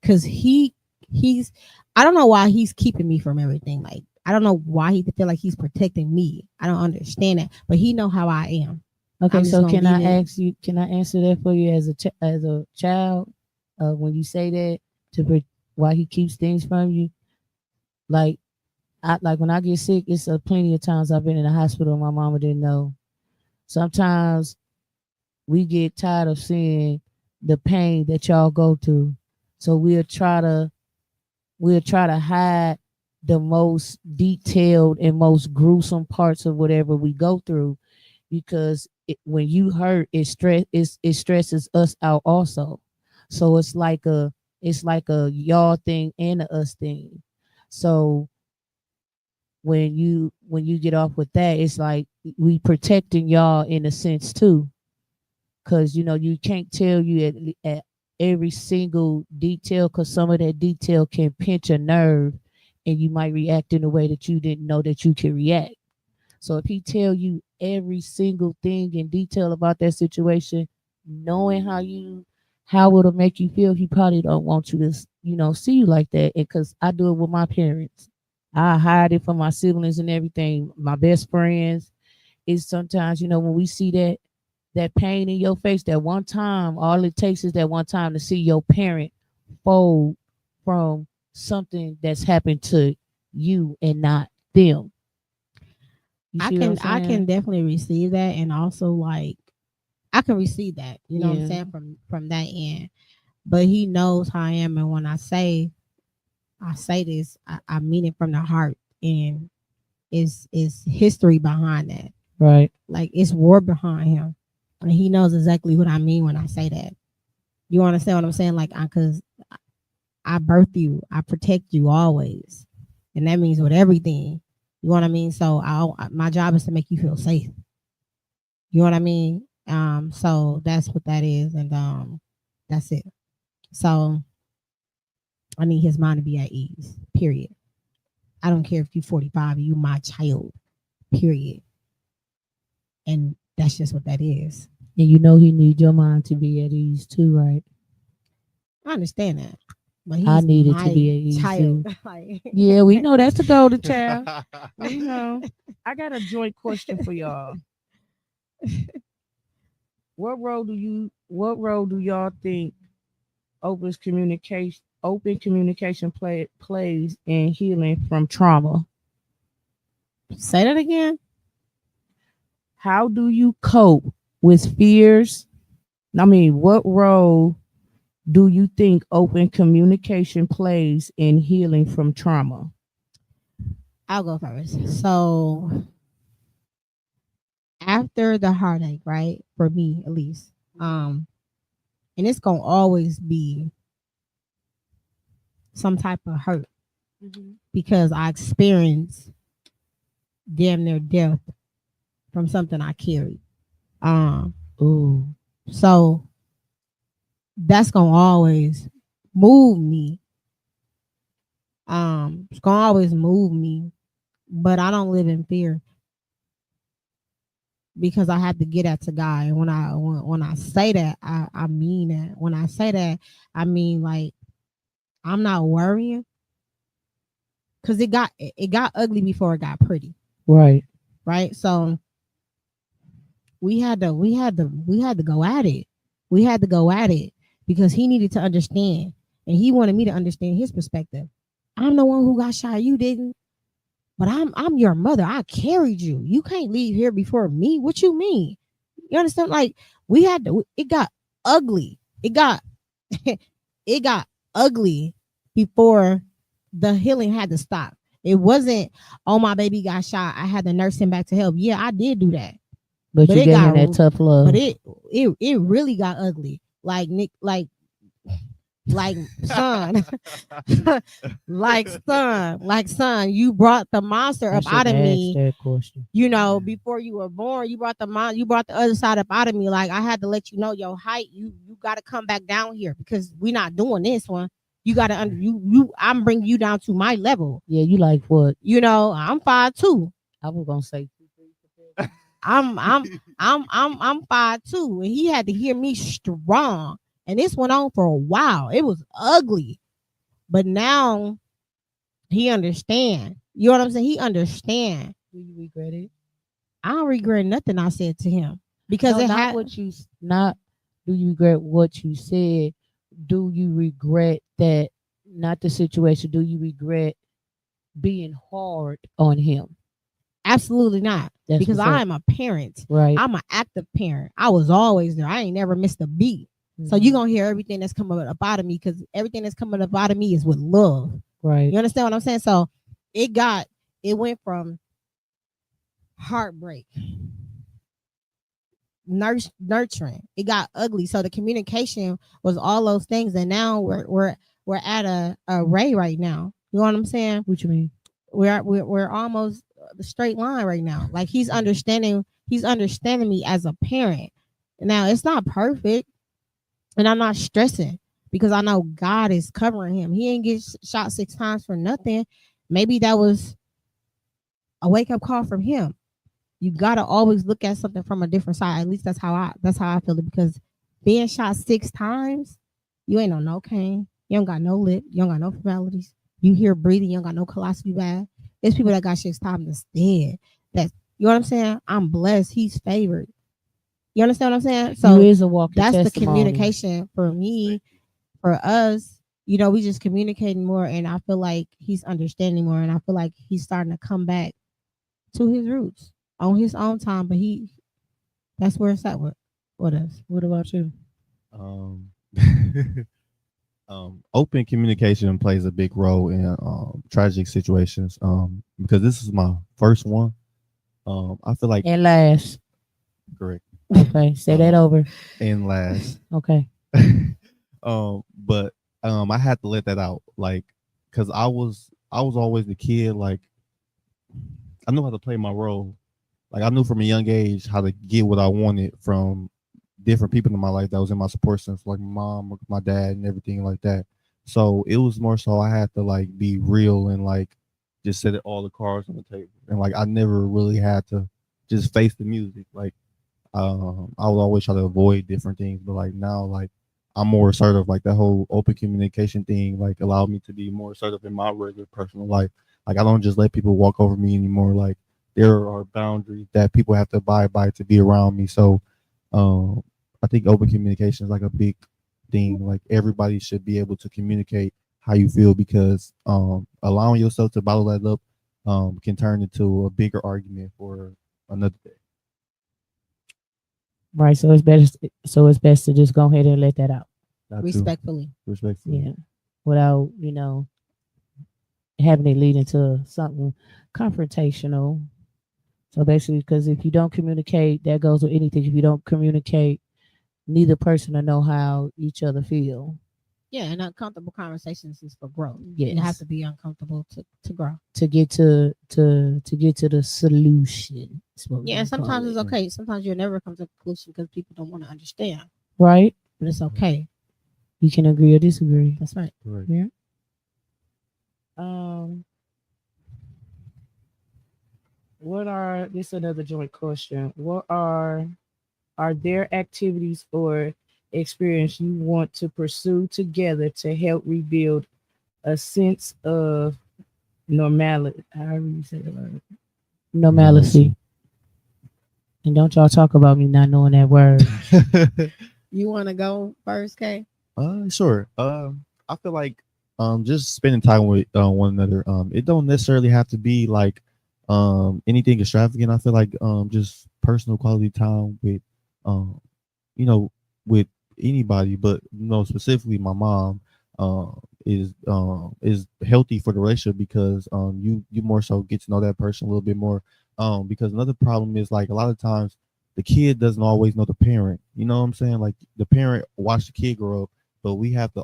cause he's I don't know why he's keeping me from everything. Like I don't know why he feel like he's protecting me. I don't understand that, but he know how I am. Okay, I'm just so gonna can leave it. I ask you? Can I answer that for you as as a child? When you say that why he keeps things from you, like like when I get sick, it's plenty of times I've been in the hospital. And my mama didn't know. Sometimes we get tired of seeing the pain that y'all go through, so we'll try to hide the most detailed and most gruesome parts of whatever we go through because when you hurt it stresses us out also, so it's like a y'all thing and a us thing. So when you get off with that, it's like we protecting y'all in a sense too, because you can't tell you at every single detail, because some of that detail can pinch a nerve and you might react in a way that you didn't know that you could react. So if he tell you every single thing in detail about that situation, knowing how it'll make you feel, he probably don't want you to see you like that. And because I do it with my parents, I hide it from my siblings and everything, my best friends. Is sometimes when we see that pain in your face that one time, all it takes is that one time to see your parent fold from something that's happened to you and not them. You I see what I'm can I saying? can definitely receive that, and also like I can receive that. You know what I'm Yeah. saying from that end. But he knows how I am, and when I say this, I mean it from the heart, and it's history behind that. Right. Like it's war behind him, and he knows exactly what I mean when I say that. You understand what I'm saying? Like, because I birth you, I protect you always, and that means with everything. You know what I mean? So my job is to make you feel safe. You know what I mean? So that's what that is, and that's it. So I need his mind to be at ease. Period. I don't care if you're 45, you my child. Period. And that's just what that is. And he needs your mind to be at ease too, right? I understand that, but I he's need it to be my at ease child. too. Like, Yeah, we know that's the golden child. We know. I got a joint question for y'all. What role do y'all think open communication plays in healing from trauma? say that again. How do you cope with fears? I mean, what role do you think open communication plays in healing from trauma? I'll go first. So after the heartache, right? For me at least. And it's gonna always be some type of hurt because I experienced damn near death from something I carried. Um, Ooh. so that's gonna always move me. It's gonna always move me, but I don't live in fear because I have to get at to God. And when I say that, I mean that. When I say that, I mean like I'm not worrying because it got ugly before it got pretty, Right. right? So we had to go at it. We had to go at it because he needed to understand, and he wanted me to understand his perspective. I'm the one who got shot. You didn't. But I'm your mother. I carried you. You can't leave here before me. What you mean? You understand? Like we had to. It got ugly. It got it got ugly before the healing had to stop. It wasn't, oh, my baby got shot, I had to nurse him back to health. Yeah, I did do that. But you it gave him got that tough love. but it really got ugly. Like Nick, like son, like son, you brought the monster I up should out of ask me. that question. You know, before you were born, you brought the other side up out of me. Like, I had to let you know your height. You got to come back down here because we're not doing this one. You got to I'm bringing you down to my level. Yeah, you like what? You know, I'm 5'2". I was gonna say 2, 3. I'm 5'2", and he had to hear me strong. And this went on for a while. It was ugly, but now he understand. You know what I'm saying? He understand. Do you regret it? I don't regret nothing I said to him because No, not do you regret what you said? Do you regret that? Not the situation. Do you regret being hard on him? Absolutely not. That's because what's up. I am a parent. Right. I'm an active parent. I was always there. I ain't never missed a beat. So you're going to hear everything that's coming up out of me because everything that's coming up out of me is with love. Right. You understand what I'm saying? So it went from heartbreak, nurturing. It got ugly. So the communication was all those things. And now we're at a array right now. You know what I'm saying? What you mean? We're almost the straight line right now. Like he's understanding me as a parent. Now it's not perfect. And I'm not stressing because I know God is covering him. He ain't get shot 6 times for nothing. Maybe that was a wake up call from him. You gotta always look at something from a different side. At least that's how I feel it. Because being shot 6 times, you ain't on no cane. You don't got no lip. You don't got no formalities. You hear breathing. You don't got no colostomy bag. There's people that got 6 times that's dead. That's, you know what I'm saying? I'm blessed. He's favored. You understand what I'm saying? So you is a walking that's testimony. the communication for me, for us. You know, we just communicating more, and I feel like he's understanding more, and I feel like he's starting to come back to his roots on his own time. But that's where it's at with us. What about you? Open communication plays a big role in tragic situations. Because this is my first one. I feel like and last. Correct. Okay, say that over. And last. Okay. But I had to let that out, like, cause I was always the kid. Like, I knew how to play my role. Like, I knew from a young age how to get what I wanted from different people in my life that was in my support system, like my mom, my dad, and everything like that. So it was more so I had to like be real and like just set all the cards on the table, and like I never really had to just face the music. Like, I would always try to avoid different things, but like now, like I'm more assertive. Like that whole open communication thing, like allowed me to be more assertive in my regular personal life. Like I don't just let people walk over me anymore. Like there are boundaries that people have to abide by to be around me. So, I think open communication is like a big thing. Like everybody should be able to communicate how you feel because allowing yourself to bottle that up can turn into a bigger argument for another day. Right, so it's best to just go ahead and let that out. Respectfully. Yeah. Without, having it lead into something confrontational. So basically, because if you don't communicate, that goes with anything. If you don't communicate, neither person will know how each other feel. Yeah, and uncomfortable conversations is for growth. Yes. You have to be uncomfortable to grow. To get to the solution. Yeah, and sometimes it's okay. Sometimes you'll never come to a conclusion because people don't want to understand. Right. But it's okay. You can agree or disagree. That's right. Yeah. This is another joint question. What are there activities or experience you want to pursue together to help rebuild a sense of normality? However you say the word. Normalcy. And don't y'all talk about me not knowing that word. You want to go first, Kay? Sure. I feel like just spending time with one another. It don't necessarily have to be like anything extravagant. I feel like just personal quality time with with anybody, but specifically my mom. is healthy for the relationship because you more so get to know that person a little bit more. Because another problem is like a lot of times the kid doesn't always know the parent. You know what I'm saying? Like the parent watch the kid grow up, but we have to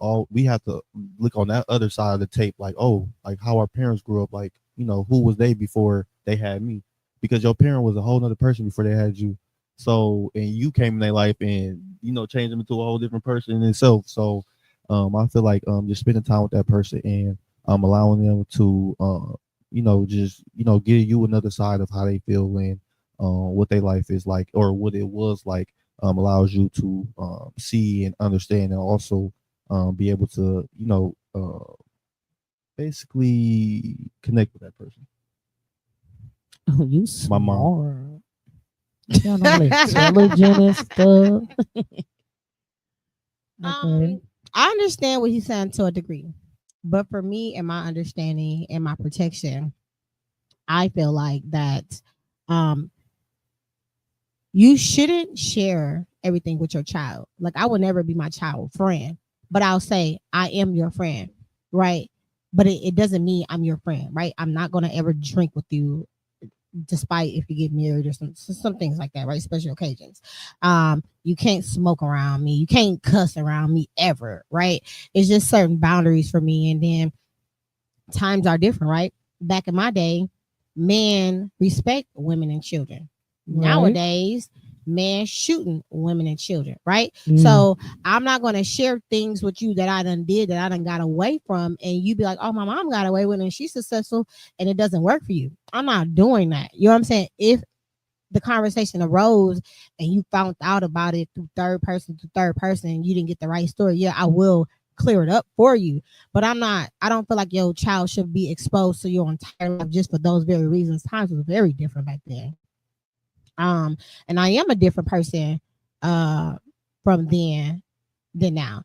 look on that other side of the tape, like, oh, like how our parents grew up, like, you know, who was they before they had me? Because your parent was a whole other person before they had you. So and you came in their life and you know changed them into a whole different person in itself. So I feel like just spending time with that person and allowing them to you know just you know give you another side of how they feel and what their life is like or what it was like allows you to see and understand and also be able to you know basically connect with that person. Oh, you My smart. mom. You got all intelligent and stuff. Okay. I understand what he's saying to a degree, but for me and my understanding and my protection, I feel like that um you shouldn't share everything with your child. Like I will never be my child friend, but I'll say I am your friend, right? But it doesn't mean I'm your friend, right? I'm not gonna ever drink with you, despite if you get married or some things like that, right? Special occasions. You can't smoke around me, you can't cuss around me ever, right? It's just certain boundaries for me, and then times are different, right? Back in my day, men respect women and children. Right. Nowadays, men shooting women and children, right? Mm. So I'm not gonna share things with you that I done did that I done got away from, and you be like, "Oh, my mom got away with it, and she's successful, and it doesn't work for you." I'm not doing that. You know what I'm saying? If the conversation arose and you found out about it through third person to third person, and you didn't get the right story, yeah, I will clear it up for you. But I don't feel like your child should be exposed to your entire life just for those very reasons. Times was very different back then. And I am a different person from then than now.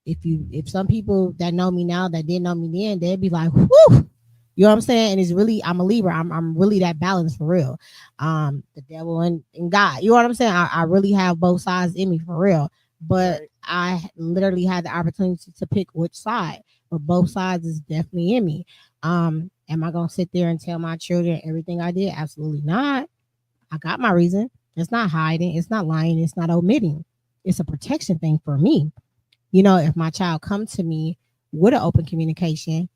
If some people that know me now that didn't know me then, they'd be like, whoo, you know what I'm saying? And it's really, I'm a Libra. I'm really that balance for real. The devil and God. You know what I'm saying? I really have both sides in me for real. But Right. I literally had the opportunity to pick which side. But both sides is definitely in me. Am I gonna sit there and tell my children everything I did? Absolutely not. I got my reason. It's not hiding, it's not lying, it's not omitting. It's a protection thing for me. You know, if my child comes to me with an open communication,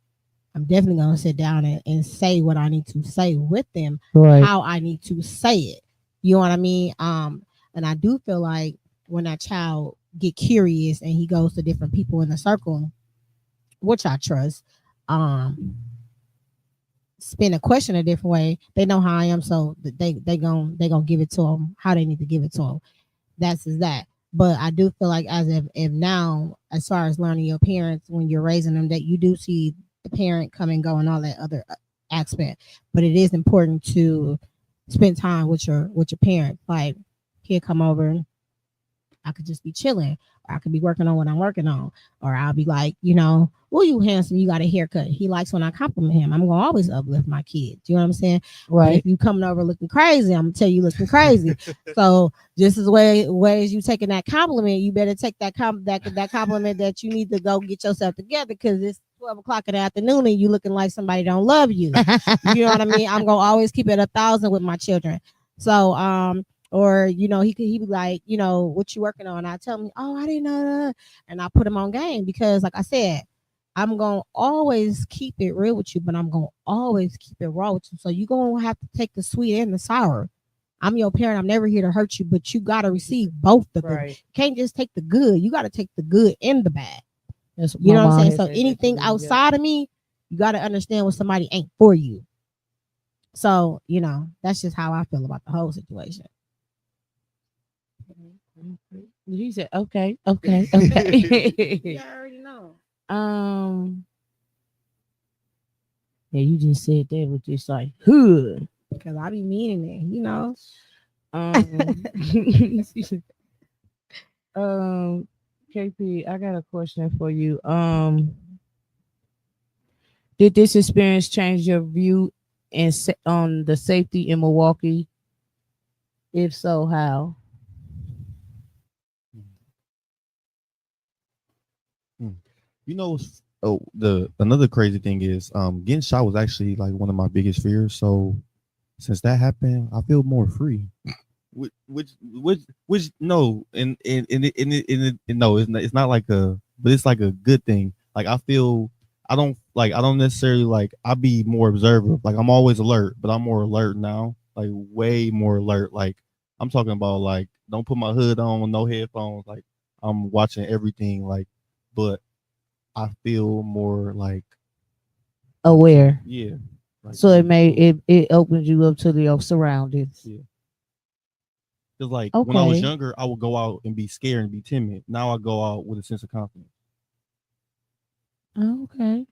I'm definitely going to sit down and say what I need to say with them, Right. how I need to say it. You know what I mean? And I do feel like when that child get curious and he goes to different people in the circle, which I trust, spin a question a different way, they know how I am, so they gonna give it to them how they need to give it to them. That's is that. But I do feel like as if now, as far as learning your parents when you're raising them, that you do see the parent come and go and all that other aspect. But it is important to spend time with your parent. Like he'll come over, I could just be chilling, or I could be working on what I'm working on, or I'll be like, you know, well, you handsome, you got a haircut. He likes when I compliment him. I'm gonna always uplift my kids. You know what I'm saying? But Right. if you coming over looking crazy, I'm gonna tell you looking crazy. So just as way as you taking that compliment, you better take that that compliment that you need to go get yourself together because it's 12 o'clock in the afternoon and you looking like somebody don't love you. You know what I mean? I'm gonna always keep it 1,000 with my children. So or you know, he be like, you know, what you working on? I tell him, oh, I didn't know that, and I put him on game because, like I said, I'm gonna always keep it real with you, but I'm gonna always keep it raw with you. So you're gonna have to take the sweet and the sour. I'm your parent. I'm never here to hurt you, but you gotta receive both of them. Right. You can't just take the good. You gotta take the good and the bad. That's what You know my what I'm mom saying? had So said that anything too, yeah. outside of me, you gotta understand when somebody ain't for you. So you know, that's just how I feel about the whole situation. He said, okay, okay. You already know. Yeah, you just said that with just like, huh. Because I be meaning it, you know. Um, KP, I got a question for you. Did this experience change your view on the safety in Milwaukee? If so, how? Hmm. You know, the another crazy thing is getting shot was actually like one of my biggest fears. So since that happened, I feel more free. Which no, and no, it's not like a, but it's like a good thing. Like I feel, I don't necessarily like, I be more observant. Like I'm always alert, but I'm more alert now, like way more alert. Like I'm talking about like don't put my hood on, no headphones. Like I'm watching everything. Like, but I feel more like Aware. yeah, like So it opens you up to your surroundings. yeah. Because like when I was Okay. younger, I would go out and be scared and be timid. Now I go out with a sense of confidence. Okay.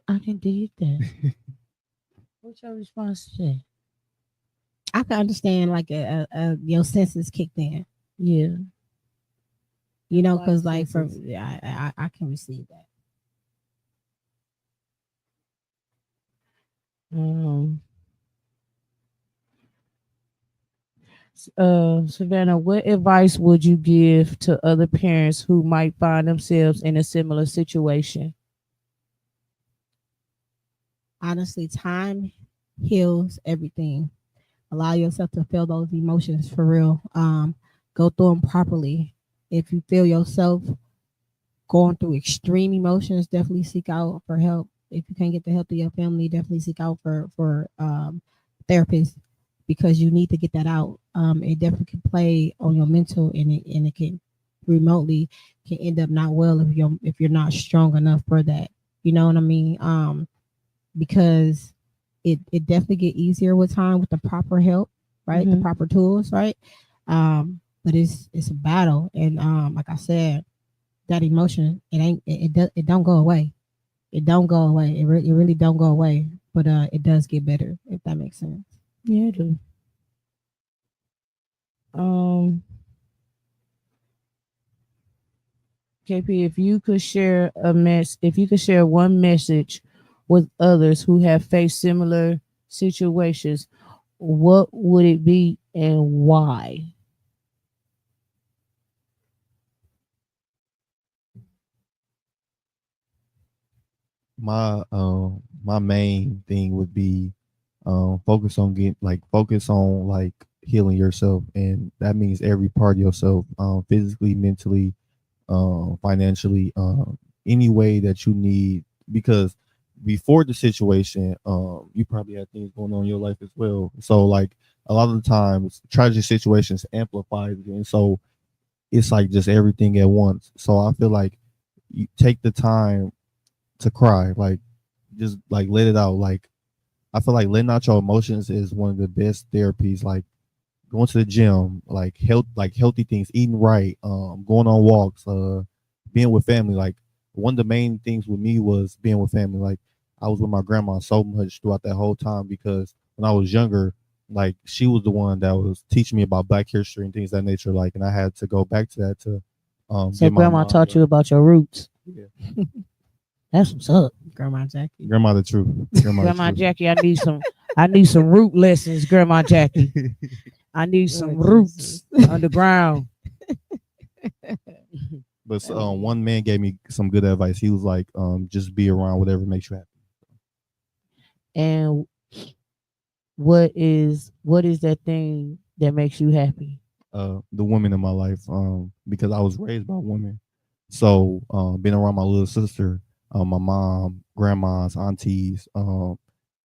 I can dig that. What's your response to that? I can understand like your senses kicked in, Yeah. because like for Senses. yeah, I can receive that. Um, Savannah, what advice would you give to other parents who might find themselves in a similar situation? Honestly, time heals everything. Allow yourself to feel those emotions for real. Go through them properly. If you feel yourself going through extreme emotions, definitely seek out for help. If you can't get the help of your family, definitely seek out for therapists because you need to get that out. It definitely can play on your mental, and it can remotely can end up not well if you're not strong enough for that. You know what I mean? Because it definitely get easier with time with the proper help, right? The Mm-hmm. proper tools, right? But it's a battle, and like I said, that emotion it don't go away. It don't go away. It really don't go away. But it does get better if that makes sense. Yeah, I do. Um, KP, if you could share one message with others who have faced similar situations, what would it be and why? My main thing would be focus on like healing yourself, and that means every part of yourself, physically, mentally, financially, any way that you need. Because before the situation, you probably had things going on in your life as well. So like a lot of the times, tragic situations amplify it, and so it's like just everything at once. So I feel like you take the time to cry, like just like let it out. Like I feel like letting out your emotions is one of the best therapies. Like going to the gym, like healthy things, eating right, going on walks, being with family. Like one of the main things with me was being with family. Like I was with my grandma so much throughout that whole time because when I was younger, like she was the one that was teaching me about Black history and things of that nature. Like, and I had to go back to that to So get my grandma mind taught you right. about your roots. Yeah. That's what's up. Grandma Jackie. Grandma the truth. Grandma the Grandma truth. Jackie, I need some root lessons, Grandma Jackie. I need some Oh, roots Jesus. underground. But one man gave me some good advice. He was like, just be around whatever makes you happy. And what is that thing that makes you happy? The women in my life, because I was raised by women. So being around my little sister, my mom, grandmas, aunties,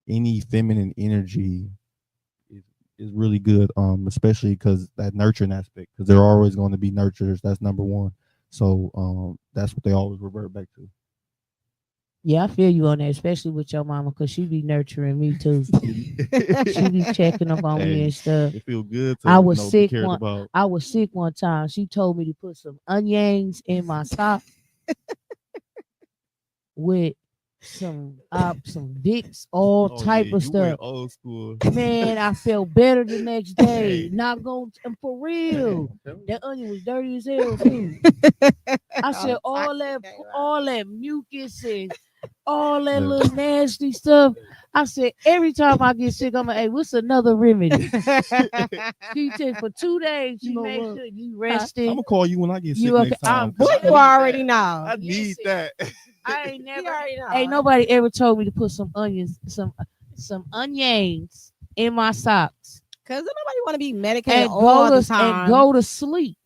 any feminine energy is, is really good, especially because that nurturing aspect, because they're always going to be nurturers. That's number one. So that's what they always revert back to. Yeah, I feel you on that, especially with your mama, cause she be nurturing me too. She be checking up on me Hey, and stuff. it feels good I to was be sick cared one. about. I was sick one time. She told me to put some onions in my top with some Vicks, all Oh yeah, type of you went stuff. old school. Man, I felt better the next day. Hey, Not going for hey, real. I'm telling you. That onion was dirty as hell too. I said All toxic, all that right? all that mucus and all that Yeah. little nasty stuff. I said, every time I get sick, I'm like, hey, what's another remedy? She said for 2 days, You she know made what? sure you I'm rested. gonna call you when I get sick You okay? next time. I'm 'cause I Boy, you need already that. know. I need Listen, that. I ain't You never, already know. ain't nobody ever told me to put some onions, some onions in my socks Cause nobody want to be medicated and all the and time. go to sleep.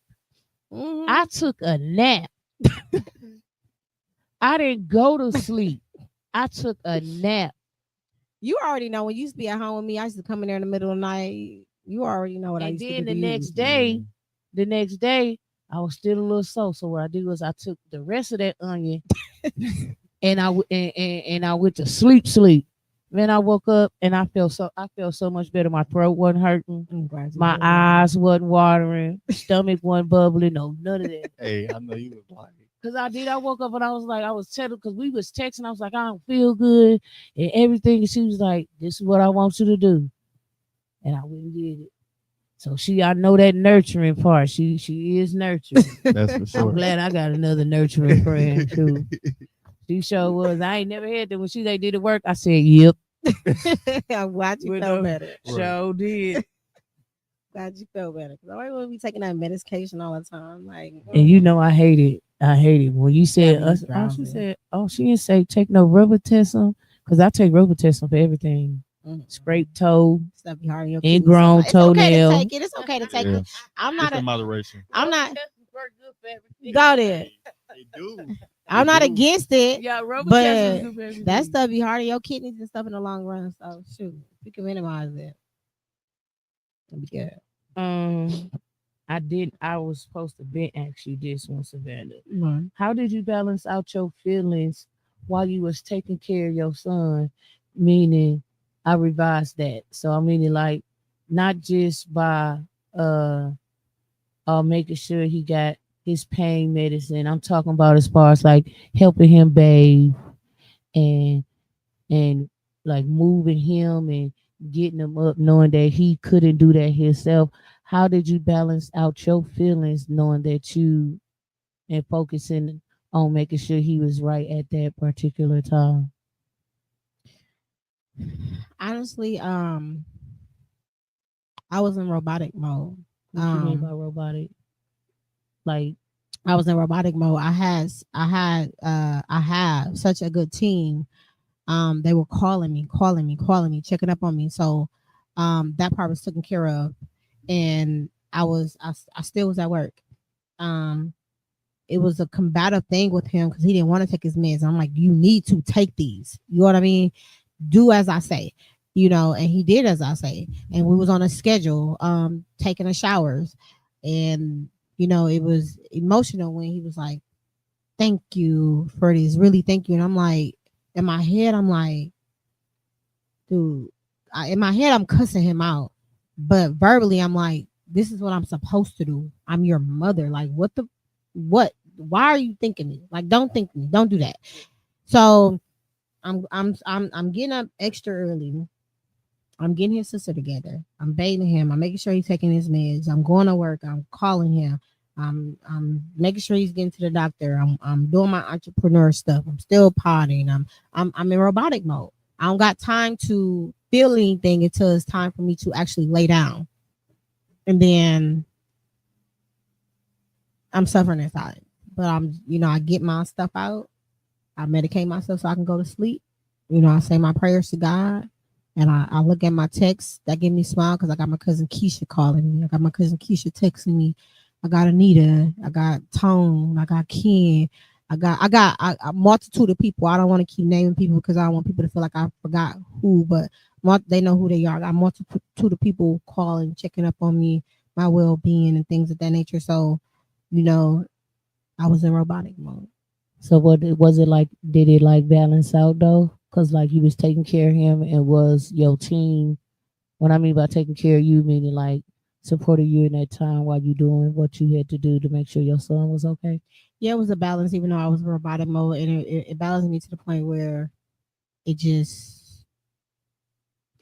Mhm. I took a nap. I didn't go to sleep. I took a nap. You already know when you used to be at home with me, I used to come in there in the middle of the night. You already know what I And used to then do to you. the next day, I was still a little sore. So what I did was I took the rest of that onion and and I went to sleep. Then I woke up and I felt so much better. My throat wasn't hurting. I'm glad you My said that. eyes wasn't watering. Stomach wasn't bubbling. No, none of that. Hey, I know you was like, Cause I woke up and I was like, I was telling, cause we was texting. I was like, I don't feel good and everything. And she was like, this is what I want you to do. And I went and did it. So I know that nurturing part. She is nurturing. that's for sure. I'm glad I got another nurturing friend too. She sure was. I ain't never had that when they did the work. I said, yep. I'm glad you With felt the- better. Right. Sure did. Glad you felt better. Cause I always want to be taking that medication all the time. Like, And you know I hate it. I hate it when you said Yeah, us. me Oh, she drowsy. said, oh, she didn't say take no Robitussin because I take Robitussin for everything. mhm. Scrape toe, Stuff be hard in your kidneys ingrown sometimes. It's okay to toenail. take it. It's okay to take Yeah. it. I'm Just not. in moderation. I'm not. work good for everything. Go there. They do. I'm They not do. against it. Yeah, Robitussin But is good for everything. that stuff be hard on your kidneys and stuff in the long run. So shoot, we can minimize it. It'll be good. I was supposed to be ask you this one, Savannah. Mhm. How did you balance out your feelings while you was taking care of your son? Meaning, I revised that. So I mean, like, not just by uh making sure he got his pain medicine. I'm talking about as far as like helping him bathe and and like moving him and getting him up, knowing that he couldn't do that himself. How did you balance out your feelings knowing that you and focusing on making sure he was right at that particular time? Honestly, I was in robotic mode. What you mean by robotic? Like, I was in robotic mode. I have such a good team. They were calling me, checking up on me. So, that part was taken care of, and I still was at work. Um, it was a combative thing with him because he didn't want to take his meds. I'm like, you need to take these. You know what I mean? Do as I say, and he did as I say. And we was on a schedule, taking the showers. And, it was emotional when he was like, thank you for this. Really thank you. And I'm like, in my head, I'm like, dude, in my head, I'm cussing him out. But verbally, I'm like, this is what I'm supposed to do. I'm your mother. Like, what? Why are you thinking me? Like, don't think me. Don't do that. So I'm getting up extra early. I'm getting his sister together. I'm bathing him. I'm making sure he's taking his meds. I'm going to work. I'm calling him. I'm making sure he's getting to the doctor. I'm doing my entrepreneur stuff. I'm still potting. I'm in robotic mode. I don't got time to feel anything until it's time for me to actually lay down. And then I'm suffering inside. But I get my stuff out. I medicate myself so I can go to sleep. I say my prayers to God. And I look at my texts that give me a smile because I got my cousin Keisha calling me. I got my cousin Keisha texting me. I got Anita. I got Tone. I got Ken. I got a multitude of people. I don't want to keep naming people because I don't want people to feel like I forgot who, but they know who they are. I got a multitude of people calling, checking up on me, my well-being and things of that nature. So, I was in robotic mode. So what was it like? Did it like balance out though? Cause like you was taking care of him and was your team. What I mean by taking care of you, meaning like supporting you in that time while you doing what you had to do to make sure your son was okay. Yeah, it was a balance, even though I was in robotic mode, and it balanced me to the point where it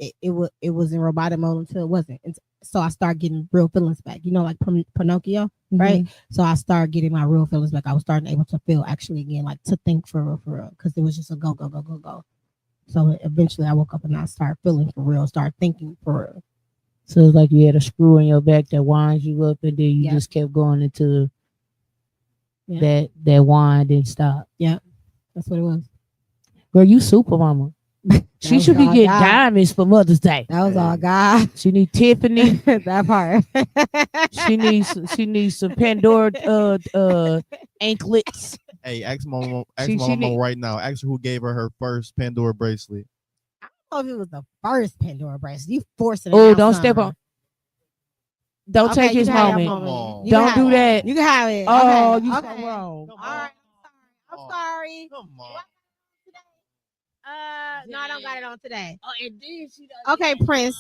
it was in robotic mode until it wasn't. And so I started getting real feelings back. You know, like Pinocchio, right? So I started getting my real feelings back. I was starting able to feel actually again, like to think for real, because it was just a go, go, go, go, go. So eventually I woke up and I started feeling for real, started thinking for real. So it's like you had a screw in your back that winds you up, and then you Yeah. just kept going into Yeah. that wind didn't stop. Yeah, that's what it was. Girl, you super mama. She was should be all getting God. diamonds for Mother's Day. That was all God. She need Tiffany. That part. She needs some Pandora anklets. Hey, ask my She mama need- right now. Ask her who gave her first Pandora bracelet. I don't know if it was the first Pandora bracelet. You forcing it. Oh, out, don't son. step on. Don't Okay, take you his can have your moment. Come moment. on. You Don't can have do it. that. You can have it. Oh, okay. you okay. so wrong. Come All right. I'm on. sorry. Come on. No, I don't got it on today. Oh, and then she does. Okay, Prince.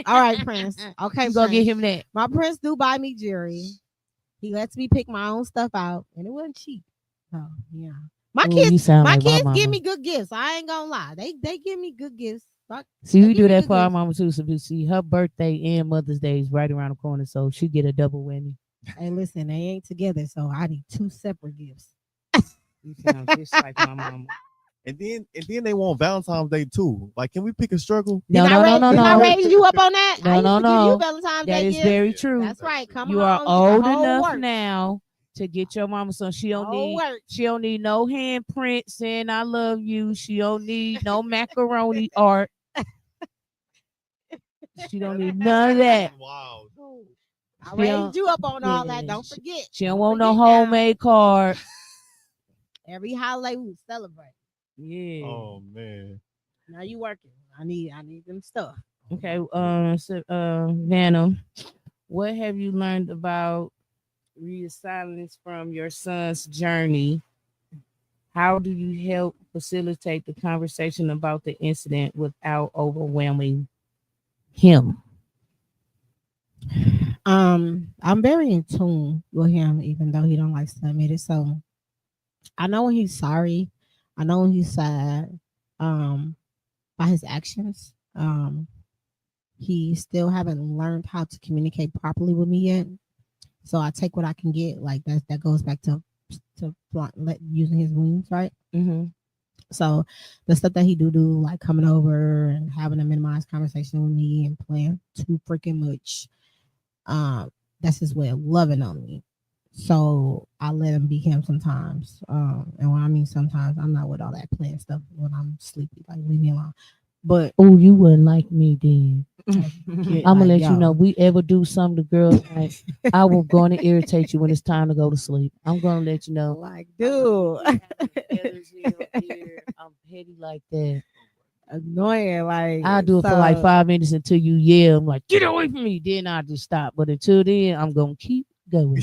All right, Prince. Okay, You gonna Prince. get him that? My Prince do buy me jewelry. He lets me pick my own stuff out, and it wasn't cheap. Oh yeah, my Ooh, you kids, sound my like kids my give mama. me good gifts. I ain't gonna lie. They give me good gifts. See, They we give do me that good for our gifts. mama too. So you see, her birthday and Mother's Day is right around the corner, so she get a double whammy. Hey, listen, they ain't together, so I need 2 separate gifts. You sound just like my mama. And then they want Valentine's Day too. Like, can we pick a struggle? No, Did no, I no, no, did I no. raise you up on that? No, I used no, to give no. you Valentine's That Day is gifts. very true. That's right. Come You on, are get the old whole enough work. now to get your mama some. She don't Whole need. work. She don't need no handprint saying "I love you." She don't need no macaroni art. She don't need none of that. Wow. I She raised don't- you up on all that. yeah, Don't forget. She don't Don't want no forget now. homemade card. Every holiday we celebrate. Yeah. Oh man. Now you working. I need them stuff. Okay. Vanna, what have you learned about resilience from your son's journey? How do you help facilitate the conversation about the incident without overwhelming him? I'm very in tune with him, even though he don't like to admit it. So I know when he's sorry. I know when he's sad. By his actions. He still haven't learned how to communicate properly with me yet. So I take what I can get. Like that goes back to using his wounds, right? Mm-hmm. So the stuff that he do, like coming over and having a minimized conversation with me and playing too freaking much, that's his way of loving on me. So I let him be him sometimes. And when I mean sometimes, I'm not with all that playing stuff when I'm sleepy. Like leave me alone. But Oh, you wouldn't like me then. I'm gonna let you know. yo. We ever do something to girls, like, I will going to irritate you when it's time to go to sleep. I'm gonna let you know. Like, dude, I'm petty like that. annoying. Like I'll do it for like 5 minutes until you yell. I'm like, get away from me. Then I'll just stop. But until then, I'm gonna keep going.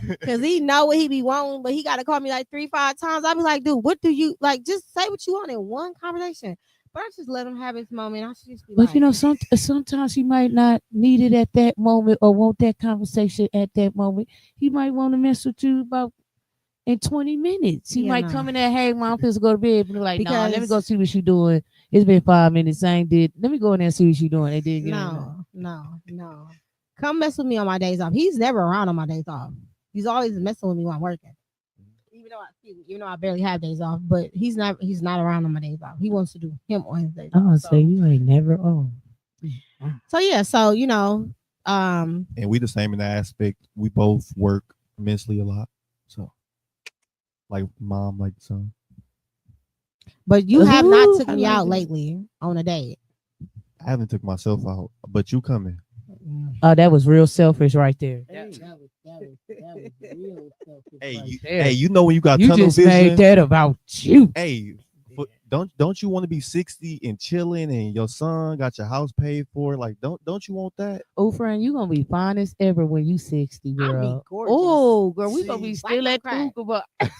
because he know what he be wanting, but he got to call me like 3-5 times. I'll be like, dude, what do you like? Just say what you want in one conversation. But I just let him have his moment. I should just be But like, you know, sometimes he might not need it at that moment or want that conversation at that moment. He might want to mess with you about in 20 minutes. He Yeah, might no. come in there, hey, mom, please go to bed. And be like, no, let me Because- go see what she doing. It's been 5 minutes. I ain't did. Let me go in there and see what she doing. They did no. Come mess with me on my days off. He's never around on my days off. He's always messing with me while I'm working. Even though I barely have days off, but he's not around on my days off. He wants to do him on his days I'm off. gonna say you ain't never on. So yeah, so you know, And we the same in that aspect. We both work immensely a lot. So like mom, like son. but you have not took I me like out that. lately on a date. I haven't took myself out, but you coming. Oh, that was real selfish right there. That was real selfish Hey, right you, there. hey, you know when you got You tunnel just vision. made that about you. Hey, but don't you want to be 60 and chilling and your son got your house paid for? Like, don't you want that? Oh, friend, you gonna be fine as ever when you 60, I'll be girl. gorgeous. Oh, girl, we gonna See, be still like at I'm the hookah, but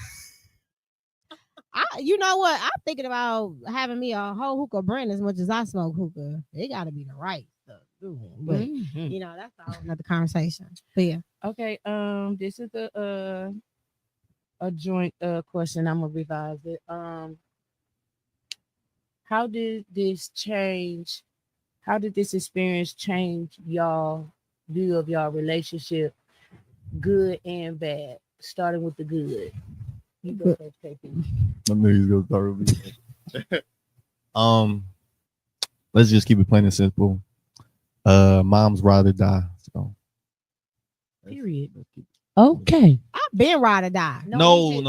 you know what? I'm thinking about having me a whole hookah brand as much as I smoke hookah. It got to be the right stuff, too. But Mhm. you know, that's another conversation. But yeah, Okay, this is a joint question. I'm gonna revise it. How did this change How did this experience change y'all view of y'all relationship, good and bad? Starting with the good. You go first, KP. I knew he was gonna start with me. Let's just keep it plain and simple. Mom's ride or die. So Period. Okay. I've been ride or die. no.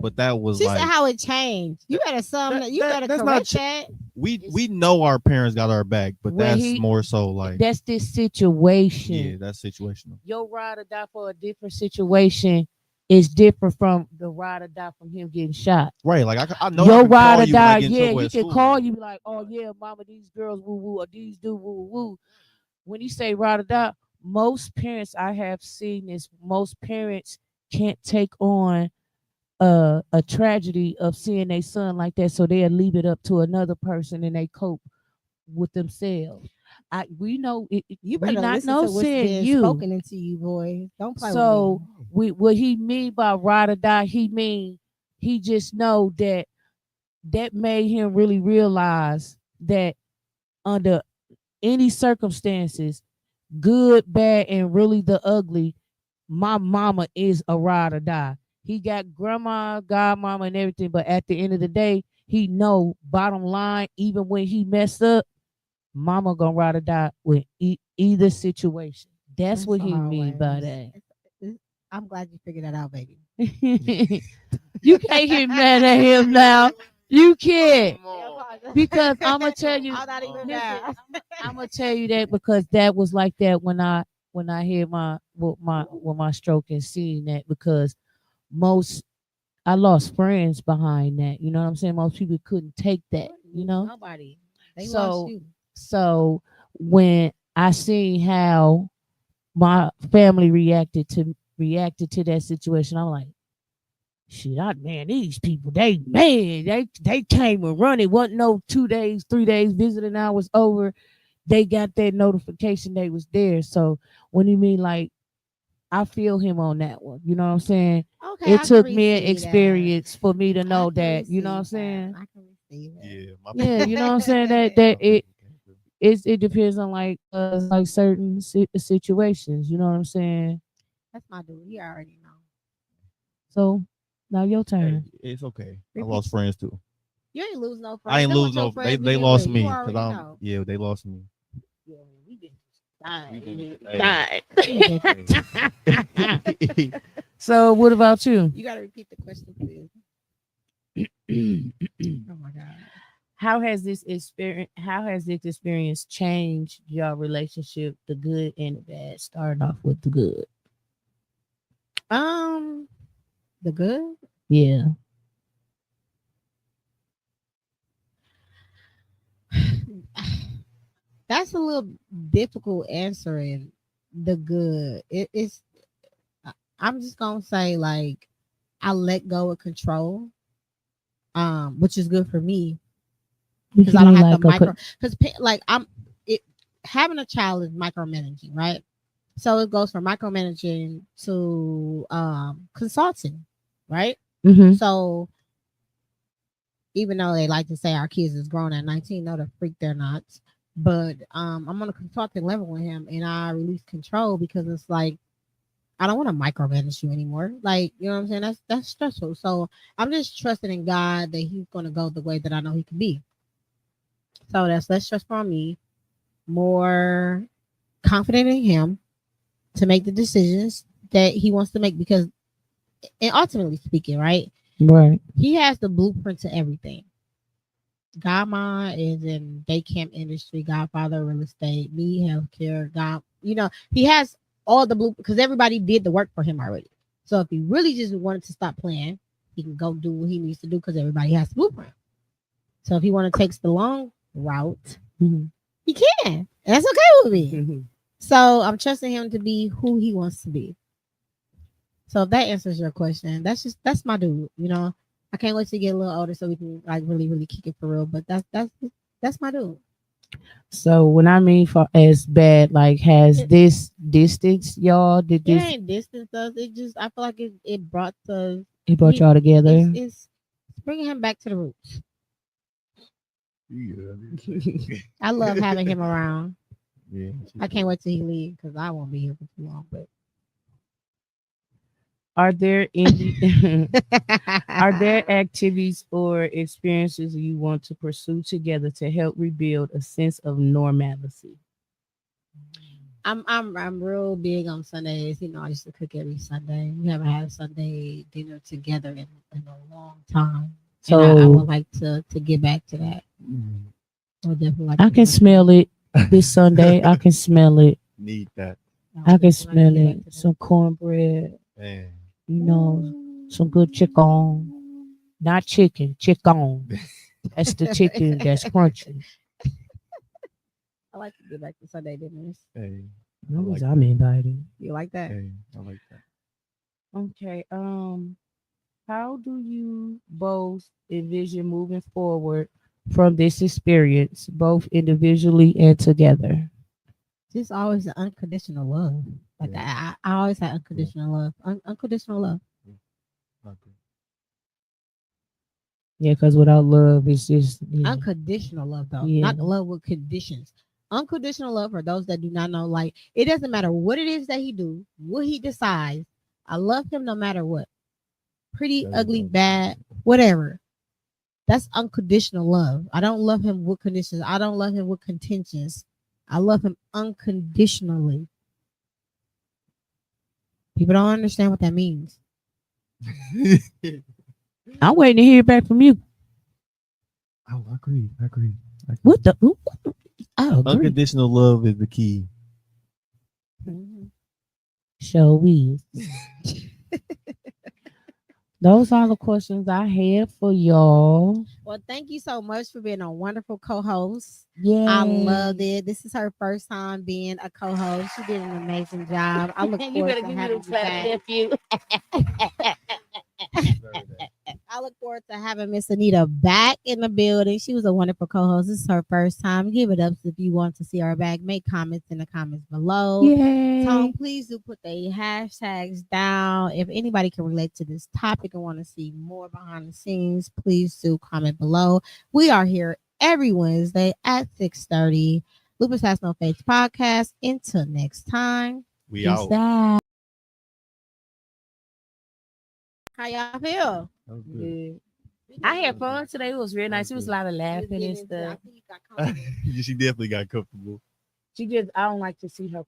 But that was She like said how it changed. You better that's not correct that. we know our parents got our back, but When that's he- more so like That's this situation. yeah, that's situational. Your ride or die for a different situation is different from the ride or die from him getting shot. Right, like I know I Your can call ride or you when I die, get in yeah, trouble he at can school. call you be like, oh yeah, mama, these girls woo woo or these do woo woo. When you say ride or die, most parents I have seen is most parents can't take on a tragedy of seeing their son like that, so they'll leave it up to another person and they cope with themselves. We know You we better not listen know to what's saying being you. spoken into you, boy. Don't play So with me. what he mean by ride or die, he mean he just know that made him really realize that under any circumstances, good, bad, and really the ugly, my mama is a ride or die. He got grandma, godmama, and everything, but at the end of the day, he know bottom line, even when he messed up, mama gonna ride or die with either situation. That's what he mean by that. I'm glad you figured that out, baby. You can't get mad at him now. You can't. Because I'm gonna tell you, I'm not even listen, mad. I'm gonna tell you that because that was like that when I had my stroke and seeing that, because I lost friends behind that. You know what I'm saying? Most people couldn't take that. You know. Nobody. They So lost you. so when I seen how my family reacted to that situation, I'm like, shit, man, these people, they came and run. It wasn't no 2 days, 3 days visiting hours over. They got that notification they was there. So when you mean like, I feel him on that one. You know what I'm saying? Okay, It I took can me an receive experience for me to that. know I can that. You know what I'm receive saying? that. I can receive it. Yeah, Yeah, you know what I'm saying? That it depends on like certain situations. You know what I'm saying? That's my dude. He already know. So now your turn. It's okay. I lost friends too. You ain't lose no friends. I ain't That's what lose your no. friends They get lost with. me You because already I'm. know. Yeah, they lost me. Yeah, we been Died. So what about you? You gotta repeat the question, please. Oh my god. How has this experience changed your relationship, the good and the bad? Starting off with the good. The good. Yeah. That's a little difficult answering the good. I'm just gonna say like I let go of control, which is good for me because I don't have to micro. Because like having a child is micromanaging, right? So it goes from micromanaging to consulting, right? Mm-hmm. So even though they like to say our kids is grown at 19, no, the freak they're not. But I'm on a consulting level with him, and I release control because it's like I don't want to micromanage you anymore. Like, you know what I'm saying? That's stressful. So I'm just trusting in God that He's gonna go the way that I know He can be. So that's less stressful on me, more confident in Him to make the decisions that He wants to make. Because, and ultimately speaking, right, He has the blueprint to everything. Godma is in day camp industry, Godfather real estate, me healthcare, God, He has all the blue because everybody did the work for him already. So if he really just wanted to stop playing, he can go do what he needs to do because everybody has the blueprint. So if he want to take the long route, he can. And that's okay with me. So I'm trusting him to be who he wants to be. So if that answers your question, that's my dude. I can't wait to get a little older so we can like really, really kick it for real. But that's my dude. So when I mean for as bad, like has this distance y'all? Did this? It ain't distance us. It just I feel like it brought It brought y'all together. It's bringing him back to the roots. Yeah. I love having him around. Yeah. I can't wait till he leaves because I won't be here for too long. But Are there any are there activities or experiences you want to pursue together to help rebuild a sense of normalcy? I'm real big on Sundays. You know, I used to cook every Sunday. We haven't had a Sunday dinner together in a long time. And I would So like to get back to that. Mm, I would definitely like I to can smell it this Sunday. I can smell it. need that. I can smell it. Some cornbread, Man. you know, some good chicken. Not chicken, chicken. That's the chicken that's crunchy. I like to get back to Sunday dinners. Hey. No, like I'm invited. You like that? Hey, I like that. Okay. How do you both envision moving forward from this experience, both individually and together? Just always the unconditional love. Like I always had unconditional love. Unconditional love. Okay. Yeah, because without love, it's just Unconditional love though. Yeah. Not love with conditions. Unconditional love for those that do not know, like it doesn't matter what it is that he do, what he decides. I love him no matter what. Pretty, That is ugly, unconditional. bad, whatever. That's unconditional love. I don't love him with conditions. I don't love him with contentions. I love him unconditionally. People don't understand what that means. I'm waiting to hear back from you. Oh, I agree. I agree. What the? I agree. Unconditional love is the key. Shall we? Those are the questions I had for y'all. Well, thank you so much for being a wonderful co-host. Yeah, I loved it. This is her first time being a co-host. She did an amazing job. I look forward to having you back. nephew. I look forward to having Miss Anita back in the building. She was a wonderful co-host. This is her first time. Give it up if you want to see her back. Make comments in the comments below. Yay. Tom, please do put the hashtags down. If anybody can relate to this topic and want to see more behind the scenes, please do comment below. We are here every Wednesday at 6:30. Lupus Has No Face podcast. Until next time. We Peace out. out. How y'all feel? That was good. Good. I had fun today. It was real nice. It was a lot of laughing and stuff. She definitely got comfortable. She just, I don't like to see her